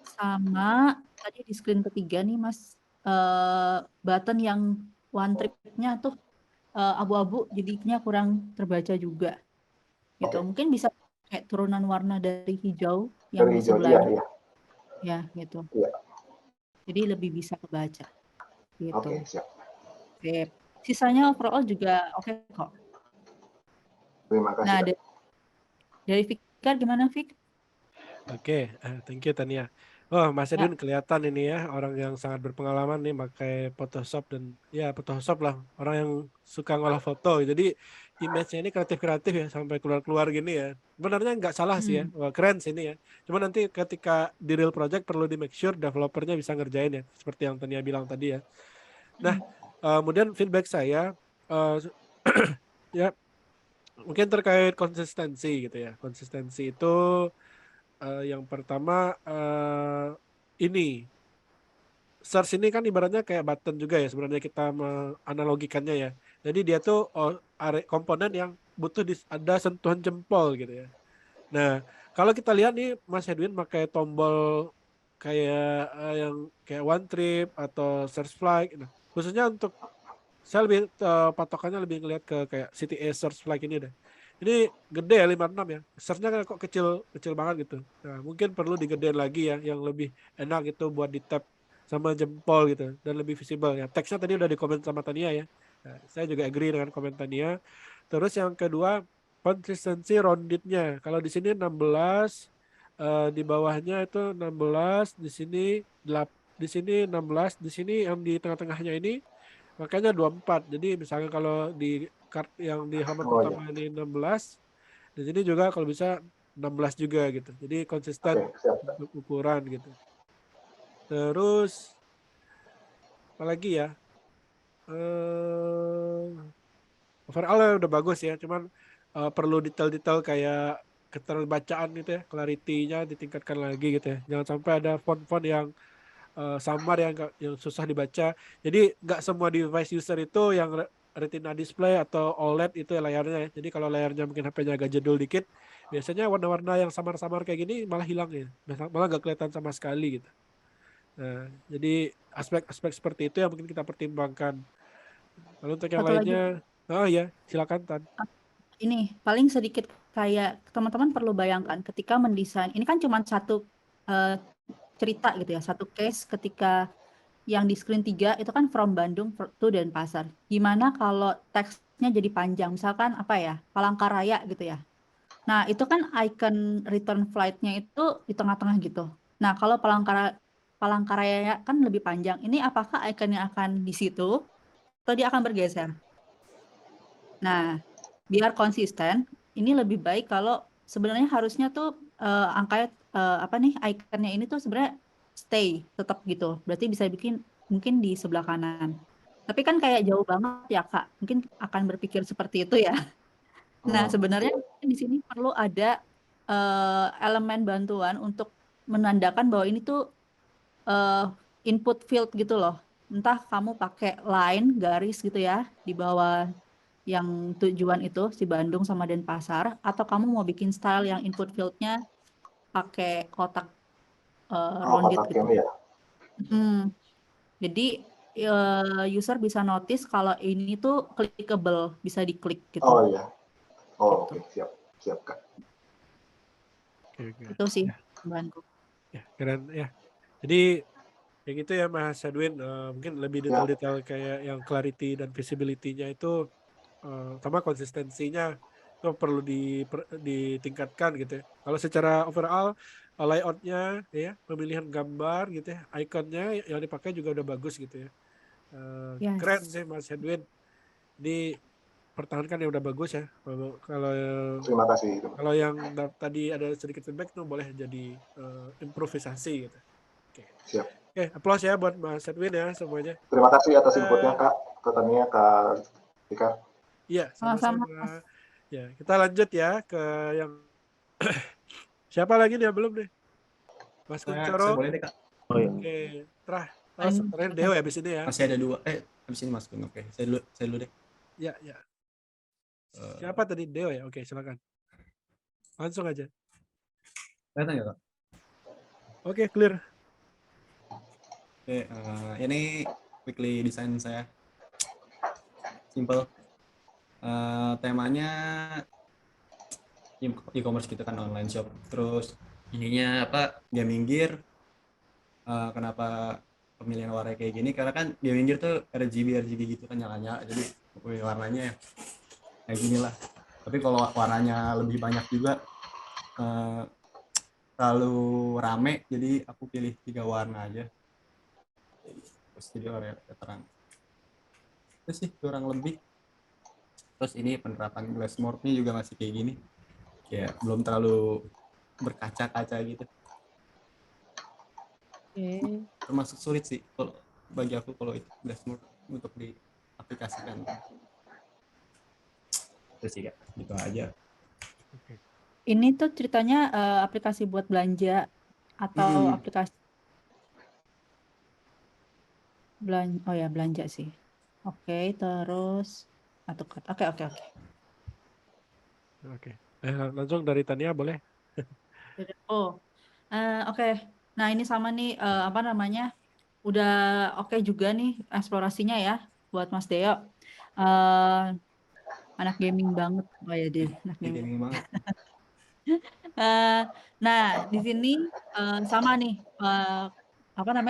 Sama tadi di screen ketiga nih Mas, button yang one trip-nya tuh abu-abu, jadinya kurang terbaca juga gitu. Mungkin bisa kayak turunan warna dari hijau yang Dari di hijau, iya, sebelahnya iya. ya gitu. Iya. Jadi lebih bisa kebaca gitu. Oke, siap. Sip. Sisanya overall juga oke kok. Terima kasih Nah, Kak. dari Fikar gimana Fik? Oke, thank you Tania. Oh, Mas Ya. Edwin kelihatan ini ya, orang yang sangat berpengalaman nih pakai Photoshop dan ya Photoshop lah, orang yang suka ngolah foto. Jadi image-nya ini kreatif-kreatif ya, sampai keluar-keluar gini ya. Sebenarnya nggak salah sih ya, wah, keren sih ini ya. Cuma nanti ketika di real project perlu di make sure developernya bisa ngerjain ya, seperti yang Tania bilang tadi ya. Nah, kemudian feedback saya, ya mungkin terkait konsistensi gitu ya. Konsistensi itu yang pertama ini search ini kan ibaratnya kayak button juga ya sebenarnya kita menganalogikannya ya. Jadi dia tuh komponen yang butuh ada sentuhan jempol gitu ya. Nah, kalau kita lihat nih Mas Edwin pakai tombol kayak yang kayak one trip atau search flag. Nah, khususnya untuk saya lebih patokannya lebih ngelihat ke kayak CTA search flag ini deh. Ini gede ya 56 ya. Search-nya kok kecil banget gitu. Nah, mungkin perlu digedein lagi ya yang lebih enak itu buat di tap sama jempol gitu dan lebih visible ya. Teksnya tadi udah dikomen sama Tania ya. Nah, saya juga agree dengan komen Tania. Terus yang kedua konsistensi rounded-nya. Kalau di sini 16 di bawahnya itu 16, di sini 8, di sini 16, di sini yang di tengah-tengahnya ini makanya 24. Jadi misalnya kalau di yang di halaman Oh pertama iya. ini 16, di sini juga kalau bisa 16 juga gitu. Jadi konsisten Oke, siap. untuk ukuran gitu. Terus apalagi ya? Overall ya udah bagus ya, cuman perlu detail-detail kayak keterbacaan gitu ya, clarity-nya ditingkatkan lagi gitu ya. Jangan sampai ada font-font yang samar yang susah dibaca. Jadi nggak semua device user itu yang Retina display atau OLED itu ya layarnya ya. Jadi kalau layarnya mungkin HP-nya agak jadul dikit, biasanya warna-warna yang samar-samar kayak gini malah hilang ya. Malah nggak kelihatan sama sekali gitu. Nah, jadi aspek-aspek seperti itu yang mungkin kita pertimbangkan. Lalu untuk yang Satu lagi, lainnya, oh ya silakan Tan. ini paling sedikit kayak teman-teman perlu bayangkan ketika mendesain, ini kan cuma satu cerita gitu ya, satu case ketika yang di screen 3 itu kan from Bandung to Denpasar. Gimana kalau teksnya jadi panjang, misalkan apa ya, Palangkaraya gitu ya. Nah, itu kan icon return flight-nya itu di tengah-tengah gitu. Nah, kalau Palangkaraya kan lebih panjang. Ini apakah ikonnya akan di situ atau dia akan bergeser? Nah, biar konsisten, ini lebih baik kalau sebenarnya harusnya tuh angka apa nih ikonnya ini tuh sebenarnya stay tetap gitu. Berarti bisa bikin mungkin di sebelah kanan. Tapi kan kayak jauh banget ya Kak. Mungkin akan berpikir seperti itu ya. Nah, sebenarnya di sini perlu ada elemen bantuan untuk menandakan bahwa ini tuh input field gitu loh. Entah kamu pakai line garis gitu ya di bawah yang tujuan itu si Bandung sama Denpasar, atau kamu mau bikin style yang input field-nya pakai kotak rounded Kotak gitu. ini ya. Jadi user bisa notice kalau ini tuh clickable, bisa diklik gitu. Oh iya. Oh Gitu. oke, siap. Siap, Kak. Oke. Itu sih Ya, tambahanku. ya, keren ya. Jadi kayak gitu ya Mas Edwin, mungkin lebih Ya, detail-detail kayak yang clarity dan visibility-nya itu, sama konsistensinya itu perlu ditingkatkan gitu ya. Kalau secara overall layout-nya ya, pemilihan gambar gitu ya, ikonnya yang dipakai juga udah bagus gitu ya. Keren Yes. sih Mas Edwin. Ini pertahankan yang udah bagus ya. Kalau terima kasih. kalau yang tadi ada sedikit feedback tuh boleh jadi improvisasi gitu. Oke. Siap. Oke, applause ya buat Mas Edwin ya semuanya. Terima kasih atas Eh, inputnya, Kak. Kak Tania, Kak Dika. Sama-sama, Iya, Mas. sama-sama. Ya, kita lanjut ya ke yang siapa lagi nih yang belum nih? Mas Saya Kuncoro. boleh deh, Kak. Oh iya. Oke, Paling terakhir Deo ya abis ini ya. Masih ada 2. Habis ini Mas Gun. Oke, saya dulu deh. Ya. Siapa tadi? Deo ya? Oke, silakan. Langsung aja. Kelihatan nggak, Kak? Oke, clear. Oke, ini weekly design saya. Simple. Temanya e-commerce gitu kan, online shop. Terus ininya gaming gear. Kenapa pemilihan warna kayak gini? Karena kan gaming gear tuh RGB gitu kan nyala-nyala. Jadi warnanya kayak gini lah. Tapi kalau warnanya lebih banyak juga terlalu rame, jadi aku pilih 3 warna aja. Terus jadi warna terang. Itu sih kurang lebih. Terus ini penerapan glass mode-nya juga masih kayak gini. Kayak belum terlalu berkaca-kaca gitu. Termasuk sulit sih kalau bagi aku kalau itu glass mode untuk diaplikasikan. Terus sih Kak, gitu aja. Ini tuh ceritanya aplikasi buat belanja atau aplikasi belanja sih. Oke, terus Oke. Oke. Langsung dari Tania boleh? Oke. Nah, ini sama nih udah oke juga nih eksplorasinya ya buat Mas Deo. Anak gaming banget. Oh ya deh, anak gaming. Gaming banget. Nah, di sini sama nih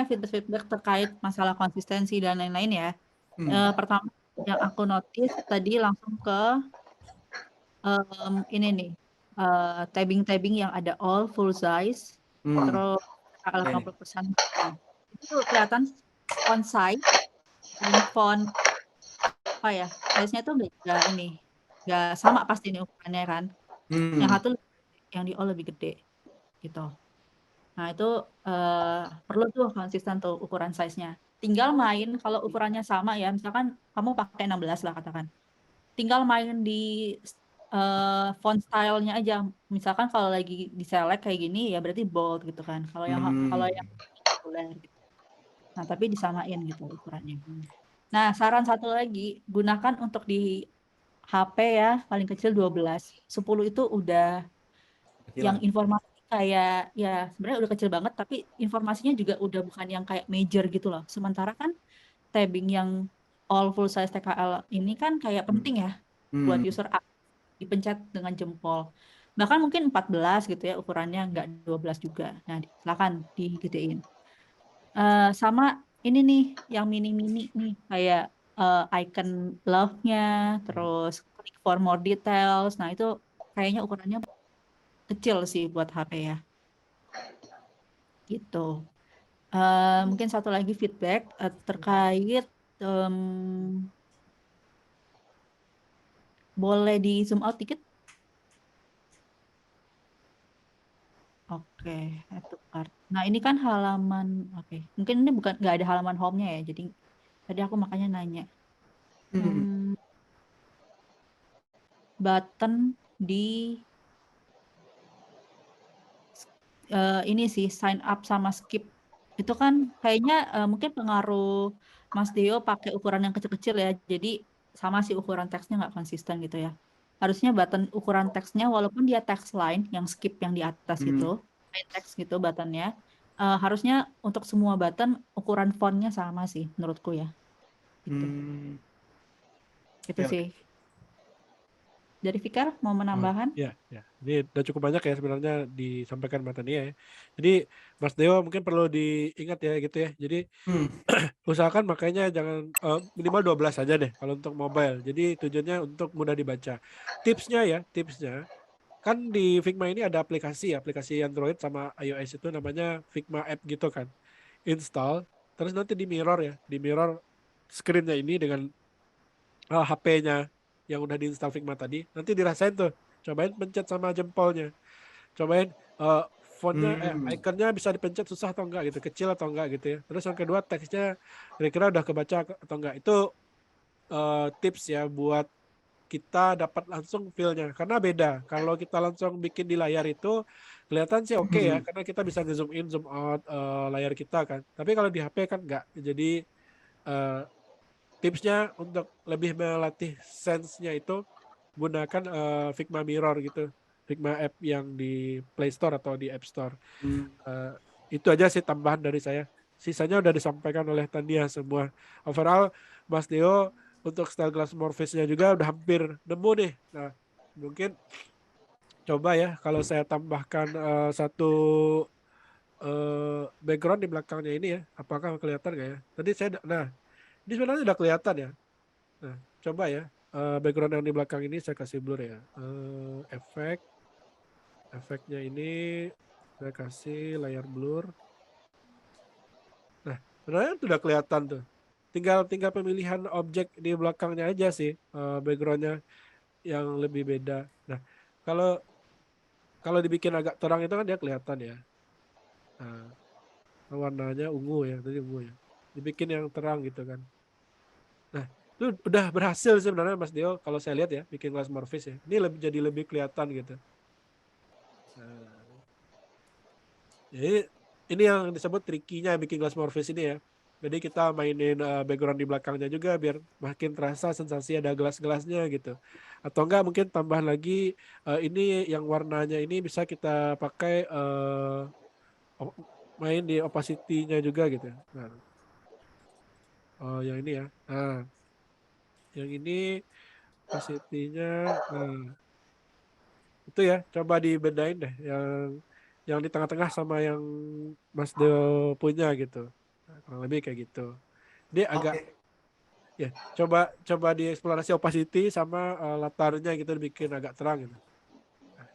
feedback terkait masalah konsistensi dan lain-lain ya. Pertama yang aku notice tadi langsung ke ini nih tabbing yang ada all full size terus 80%. Itu kelihatan font size dan font size-nya tuh nggak sama pasti ini ukurannya kan. Yang satu yang di all lebih gede gitu. Nah, itu perlu tuh konsisten tuh ukuran size-nya. Tinggal main kalau ukurannya sama ya, misalkan kamu pakai 16 lah katakan. Tinggal main di font style-nya aja. Misalkan kalau lagi di select kayak gini ya berarti bold gitu kan. Kalau yang reguler gitu. Nah, tapi disamain gitu ukurannya. Nah, saran satu lagi, gunakan untuk di HP ya, paling kecil 12. 10 itu udah yang informasi kayak ya sebenarnya udah kecil banget tapi informasinya juga udah bukan yang kayak major gitu loh. Sementara kan tabbing yang all full size TKL ini kan kayak penting ya buat user dipencet dengan jempol. Bahkan mungkin 14 gitu ya ukurannya, nggak 12 juga. Nah, silakan digedein. Sama ini nih yang mini-mini nih kayak icon love-nya, terus click for more details. Nah, itu kayaknya ukurannya kecil sih buat HP ya. Gitu. Mungkin satu lagi feedback terkait boleh di zoom out dikit? Oke, add to cart. Nah, ini kan halaman, mungkin ini nggak ada halaman home-nya ya, jadi tadi aku makanya nanya. Button di ini sih sign up sama skip itu kan kayaknya mungkin pengaruh Mas Deo pakai ukuran yang kecil-kecil ya, jadi sama sih ukuran teksnya nggak konsisten gitu ya. Harusnya button ukuran teksnya walaupun dia text line yang skip yang di atas gitu, main text gitu buttonnya, harusnya untuk semua button ukuran fontnya sama sih menurutku ya. Gitu. Itu sih. Dari Fikar mau menambahkan? Ya. Ini udah cukup banyak ya sebenarnya disampaikan Mbak Tania ya. Jadi Mas Deo mungkin perlu diingat ya gitu ya. Jadi usahakan makanya jangan minimal 12 aja deh kalau untuk mobile. Jadi tujuannya untuk mudah dibaca. Tipsnya kan di Figma ini ada aplikasi Android sama iOS itu namanya Figma App gitu kan. Install, terus nanti di mirror screen-nya ini dengan HP-nya yang udah diinstal Figma tadi, nanti dirasain tuh, cobain pencet sama jempolnya, cobain fontnya, ikonnya bisa dipencet susah atau enggak gitu, kecil atau enggak gitu ya. Terus yang kedua teksnya kira-kira udah kebaca atau enggak. Itu tips ya buat kita dapat langsung feel-nya, karena beda kalau kita langsung bikin di layar itu kelihatan sih oke ya, karena kita bisa nge-zoom in zoom out layar kita kan, tapi kalau di HP kan enggak. Jadi tipsnya untuk lebih melatih sense-nya itu gunakan Figma Mirror gitu, Figma App yang di Play Store atau di App Store. Itu aja sih tambahan dari saya. Sisanya udah disampaikan oleh Tania semua. Overall, Mas Deo untuk style Glassmorphis-nya juga udah hampir nemu nih. Nah, mungkin coba ya kalau saya tambahkan satu background di belakangnya ini ya, apakah kelihatan nggak ya? Tadi ini sebenarnya udah kelihatan ya. Nah, coba ya background yang di belakang ini saya kasih blur ya. Efeknya ini saya kasih layar blur. Nah, sebenarnya sudah kelihatan tuh. Tinggal pemilihan objek di belakangnya aja sih backgroundnya yang lebih beda. Nah, kalau dibikin agak terang itu kan dia kelihatan ya. Nah, warnanya ungu ya, tadi ungu ya. Dibikin yang terang gitu kan. Nah, itu udah berhasil sebenarnya Mas Deo kalau saya lihat ya, bikin Glassmorphis ya. Ini jadi lebih kelihatan gitu. Jadi ini yang disebut trikinya bikin Glassmorphis ini ya. Jadi kita mainin background di belakangnya juga biar makin terasa sensasi ada gelas-gelasnya gitu. Atau enggak mungkin tambahan lagi ini yang warnanya ini bisa kita pakai main di opacity-nya juga gitu. Nah, yang ini ya. Nah, yang ini opacity-nya. Nah, itu ya coba dibedain deh yang di tengah-tengah sama yang Mas Deo punya gitu. Nah, kurang lebih kayak gitu. Dia agak ya coba dieksplorasi opacity sama latarnya gitu dibikin agak terang gitu. Nah,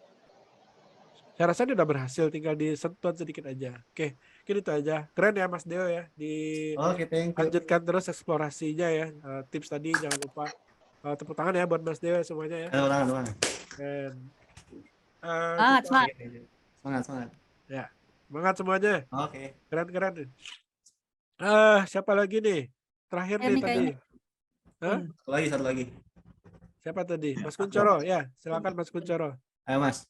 saya rasa dia udah berhasil, tinggal disentuh sedikit aja. Oke, itu aja. Keren ya Mas Deo ya. Thank you. Lanjutkan terus eksplorasinya ya. Tips tadi jangan lupa tepuk tangan ya buat Mas Deo semuanya ya. Tangan. Dan Semangat. ya, semangat semuanya. Oke. Keren. Siapa lagi nih? Terakhir nih tadi. Satu lagi. Siapa tadi? Mas Kuncoro. Ya, silakan Mas Kuncoro. Ayo Mas.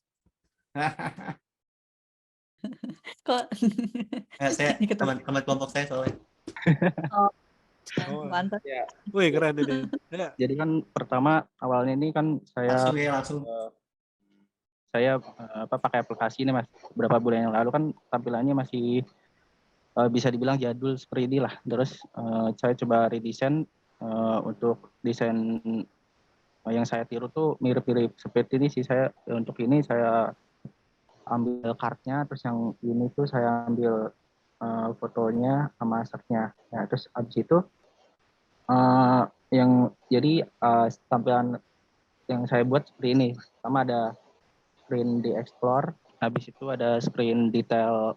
Kok Saya teman kelompok saya soalnya. mantap. Ya, Wih, keren ini. Ya. jadi kan pertama awalnya ini kan Langsung. saya pakai aplikasi ini Mas. Beberapa bulan yang lalu kan tampilannya masih bisa dibilang jadul seperti ini lah. Terus saya coba redesign untuk desain yang saya tiru tuh mirip-mirip seperti ini sih. Saya untuk ini saya ambil kartnya, terus yang ini tuh saya ambil fotonya sama assetnya. Nah, terus abis itu yang jadi tampilan yang saya buat seperti ini. Pertama ada screen di explore, habis itu ada screen detail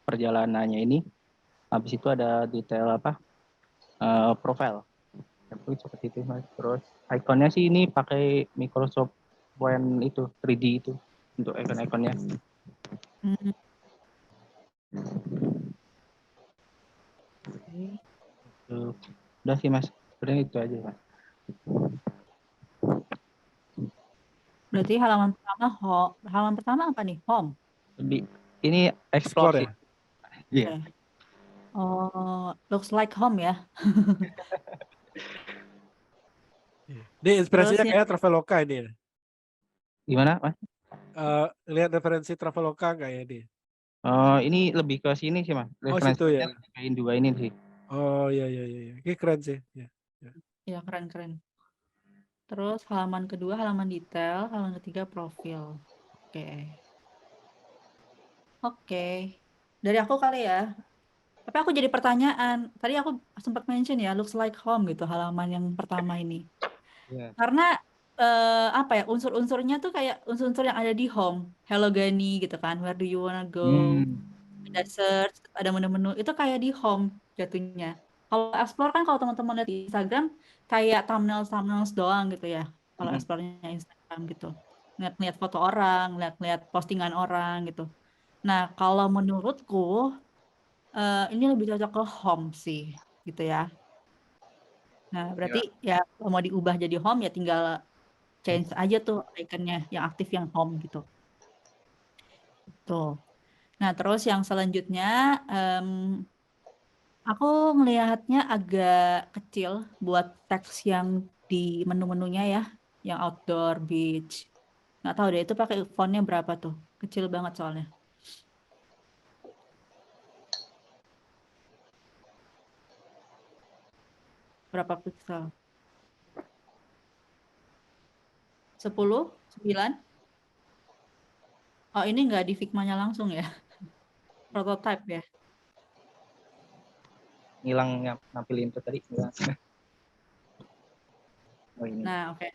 perjalanannya ini, habis itu ada detail profile. Seperti itu Mas. Terus ikonnya sih ini pakai Microsoft Word itu 3D itu untuk ikon-ikonnya. Udah sih Mas, sebenarnya itu aja Mas. Berarti halaman pertama apa nih? Home. Ini explore ya. Iya. Oh, looks like home ya. Ini inspirasinya kayak Traveloka ini ya. Gimana Mas? Lihat referensi Traveloka nggak ya dia? Ini lebih ke sini sih Mas. Situ ya. Kayak dua ini sih. Oh iya. Ini keren sih. Ya. Iya, keren. Terus halaman kedua halaman detail, halaman ketiga profil. Oke. Oke. Dari aku kali ya. Tapi aku jadi pertanyaan. Tadi aku sempat mention ya, looks like home gitu halaman yang pertama ini. Iya. Karena apa ya, unsur-unsurnya tuh kayak unsur-unsur yang ada di home. Hello Gani gitu kan, where do you wanna go? Ada search, ada menu-menu, itu kayak di home jatuhnya. Kalau explore kan kalau teman-teman lihat di Instagram kayak thumbnail doang gitu ya. Kalau explore-nya Instagram gitu. Lihat-lihat foto orang, lihat-lihat postingan orang gitu. Nah, kalau menurutku ini lebih cocok ke home sih, gitu ya. Nah, berarti ya kalau mau diubah jadi home ya tinggal change aja tuh ikonnya yang aktif yang home gitu. Tuh. Nah, terus yang selanjutnya aku melihatnya agak kecil buat teks yang di menu-menunya ya, yang outdoor, beach. Nggak tahu deh itu pakai fontnya berapa tuh. Kecil banget soalnya. Berapa pixel? 10? 9? Oh, ini nggak di Figma-nya langsung ya? Prototype ya? Ngilang nampilin itu tadi. Ngilang. Oh ini. Nah, oke.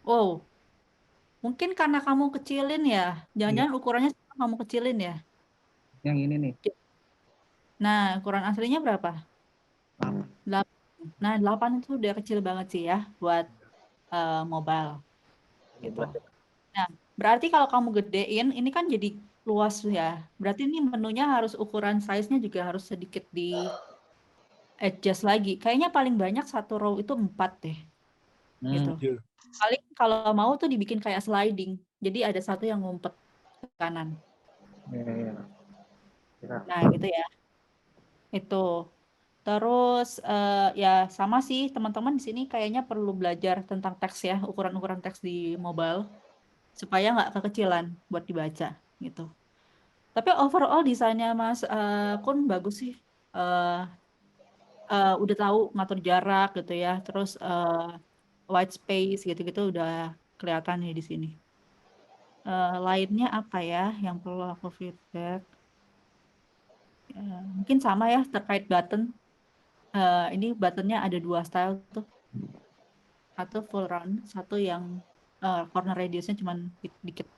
Oh, mungkin karena kamu kecilin ya. Jangan-jangan ukurannya kamu kecilin ya. Yang ini nih. Nah, ukuran aslinya berapa? 8. Nah, 8 itu udah kecil banget sih ya buat mobile. Gitu. Nah, berarti kalau kamu gedein, ini kan jadi luas ya. Berarti ini menunya harus ukuran size-nya juga harus sedikit di adjust lagi. Kayaknya paling banyak satu row itu 4 deh. Gitu. Paling kalau mau tuh dibikin kayak sliding. Jadi ada satu yang ngumpet ke kanan. Iya. Nah, gitu ya. Itu. Terus ya sama sih teman-teman di sini kayaknya perlu belajar tentang teks ya, ukuran-ukuran teks di mobile supaya nggak kekecilan buat dibaca gitu. Tapi overall desainnya Mas Kun bagus sih. Udah tahu ngatur jarak gitu ya. Terus white space gitu-gitu udah kelihatan nih di sini. Lainnya apa ya yang perlu aku feedback? Mungkin sama ya terkait button. Ini buttonnya ada 2 style tuh. Satu full round, satu yang corner radiusnya cuma dikit.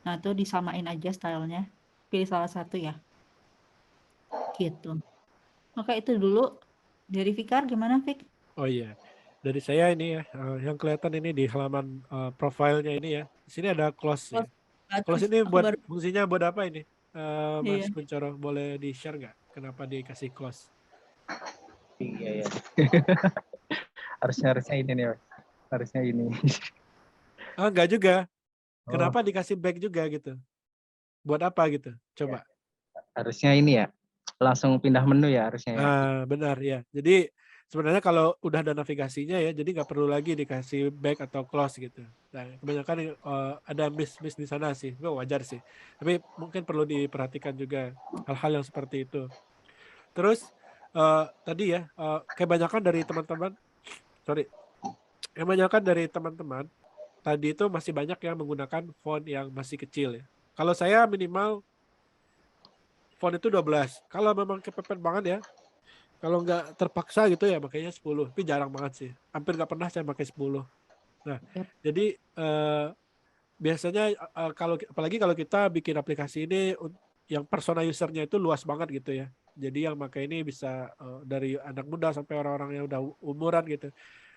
Nah, itu disamain aja stylenya. Pilih salah satu ya. Gitu. Oke, itu dulu. Dari Fikar gimana, Fik? Oh iya, dari saya ini ya, yang kelihatan ini di halaman profilnya ini ya. Di sini ada close ya. Close ini Aku buat baru fungsinya buat apa ini? iya. Mas Kuncoro, boleh di-share nggak? Kenapa dikasih close? Iya ya. harusnya ini nih, Mas. Harusnya ini. Ah, enggak juga. Oh, Kenapa dikasih back juga gitu? Buat apa gitu? Coba. harusnya ini ya. Langsung pindah menu ya harusnya ya. Benar ya. Jadi sebenarnya kalau udah ada navigasinya ya, jadi nggak perlu lagi dikasih back atau close gitu. Nah, kebanyakan ada miss di sana sih, itu wajar sih. Tapi mungkin perlu diperhatikan juga hal-hal yang seperti itu. Terus tadi ya, kebanyakan dari teman-teman tadi itu masih banyak yang menggunakan font yang masih kecil ya. Kalau saya minimal font itu 12. Kalau memang kepepet banget ya, kalau nggak terpaksa gitu ya makanya 10. Tapi jarang banget sih. Hampir nggak pernah saya pakai 10. Nah, jadi biasanya apalagi kalau kita bikin aplikasi ini yang persona usernya itu luas banget gitu ya. Jadi yang pakai ini bisa dari anak muda sampai orang-orang yang udah umuran gitu.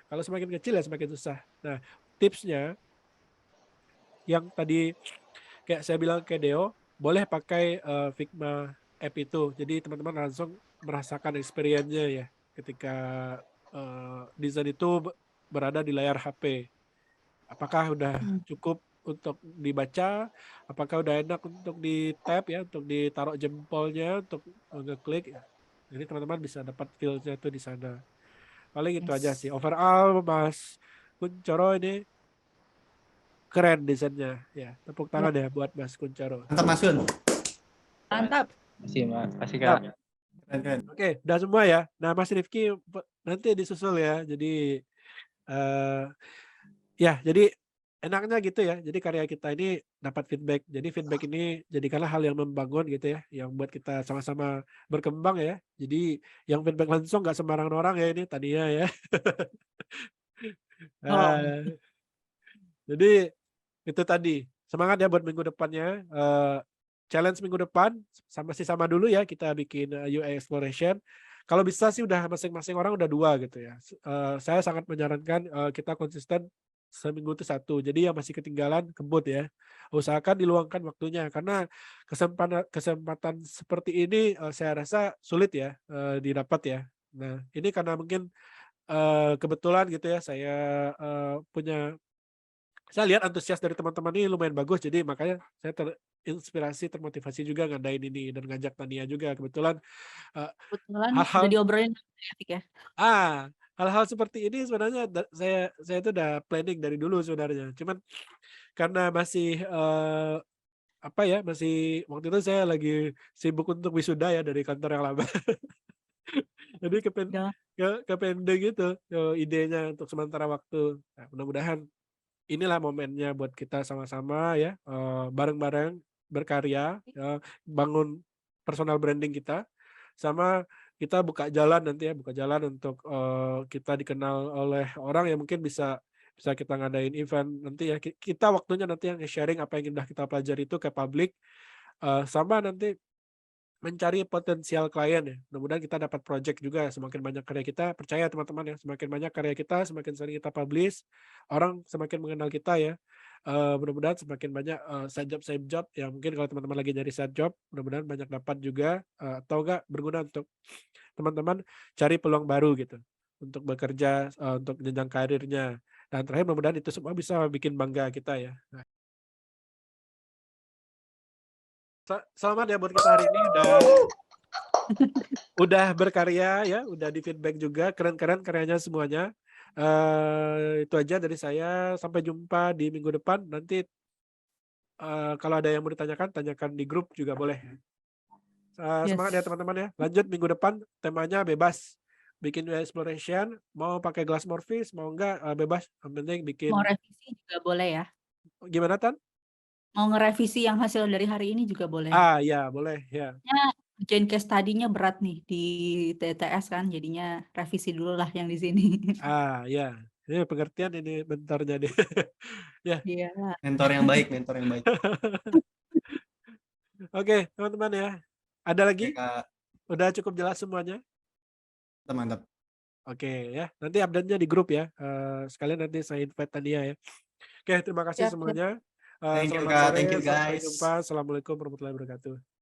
Kalau semakin kecil ya semakin susah. Nah, tipsnya yang tadi kayak saya bilang ke Deo, boleh pakai Figma app itu. Jadi teman-teman langsung merasakan experience-nya ya ketika desain itu berada di layar HP. Apakah udah cukup untuk dibaca? Apakah udah enak untuk di tap ya, untuk ditaruh jempolnya, untuk ngeklik? Jadi teman-teman bisa dapat feel-nya itu di sana. Paling itu aja sih. Overall Mas Kuncoro ini keren desainnya ya. Tepuk tangan ya buat Mas Kuncoro. Mantap Mas Kun. Mantap. Terima kasih Mas. Kasih Kak. Keren. Oke, udah semua ya. Nah, Mas Rifki nanti disusul ya. Jadi ya, jadi enaknya gitu ya. Jadi karya kita ini dapat feedback. Jadi feedback ini jadikanlah hal yang membangun gitu ya, yang buat kita sama-sama berkembang ya. Jadi yang feedback langsung nggak sembarangan orang ya ini tadinya ya. Tolong. Jadi itu tadi semangat ya buat minggu depannya. Challenge minggu depan sama dulu ya kita bikin UI exploration. Kalau bisa sih udah masing-masing orang udah 2 gitu ya. Saya sangat menyarankan kita konsisten seminggu itu 1. Jadi yang masih ketinggalan kebut ya. Usahakan diluangkan waktunya karena kesempatan seperti ini saya rasa sulit ya didapat ya. Nah, ini karena mungkin kebetulan gitu ya saya lihat antusias dari teman-teman ini lumayan bagus, jadi makanya saya terinspirasi, termotivasi juga ngadain ini dan ngajak Tania juga. Kebetulan Kebetulan hal-hal udah diobrolin Etik ya. hal-hal seperti ini sebenarnya saya itu udah planning dari dulu sebenarnya. Cuman karena masih masih waktu itu saya lagi sibuk untuk wisuda ya dari kantor yang lama. Jadi Ya. kepending gitu idenya untuk sementara waktu. Nah, mudah-mudahan inilah momennya buat kita sama-sama ya bareng-bareng berkarya, bangun personal branding kita, sama kita buka jalan nanti ya, buka jalan untuk kita dikenal oleh orang yang mungkin bisa kita ngadain event nanti ya. Kita waktunya nanti yang sharing apa yang udah kita pelajari itu ke publik, sama nanti mencari potensial klien ya. Mudah-mudahan kita dapat project juga. Semakin banyak karya kita, percaya teman-teman ya, semakin banyak karya kita, semakin sering kita publish, orang semakin mengenal kita ya. Mudah-mudahan semakin banyak side job yang mungkin kalau teman-teman lagi nyari side job, mudah-mudahan banyak dapat juga atau enggak berguna untuk teman-teman cari peluang baru gitu untuk bekerja untuk jenjang karirnya. Dan terakhir mudah-mudahan itu semua bisa bikin bangga kita ya. Nah, selamat ya buat kita hari ini udah berkarya ya, udah di feedback juga, keren-keren karyanya semuanya. Itu aja dari saya, sampai jumpa di minggu depan. Nanti kalau ada yang mau ditanyakan, tanyakan di grup juga boleh. Semangat ya teman-teman ya. Lanjut minggu depan, temanya bebas. Bikin exploration, mau pakai Glassmorphis, mau enggak bebas. Yang penting bikin. Mau revisi juga boleh ya. Gimana Tan? Mau ngerevisi yang hasil dari hari ini juga boleh. Ya boleh ya. Bikin case tadinya berat nih di TTS kan, jadinya revisi dulu lah yang di sini. Ya. Ini pengertian ini bentarnya deh. Ya. Iya. Mentor yang baik. Oke, teman-teman ya. Ada lagi? Oke, Kak. Udah cukup jelas semuanya? Mantap. Oke ya. Nanti update-nya di grup ya. Sekalian nanti saya invite Tania ya. Oke, terima kasih Siap. semuanya. Thank you, Selamat Kak. sore, Thank you, sampai guys. jumpa. Assalamualaikum warahmatullahi wabarakatuh.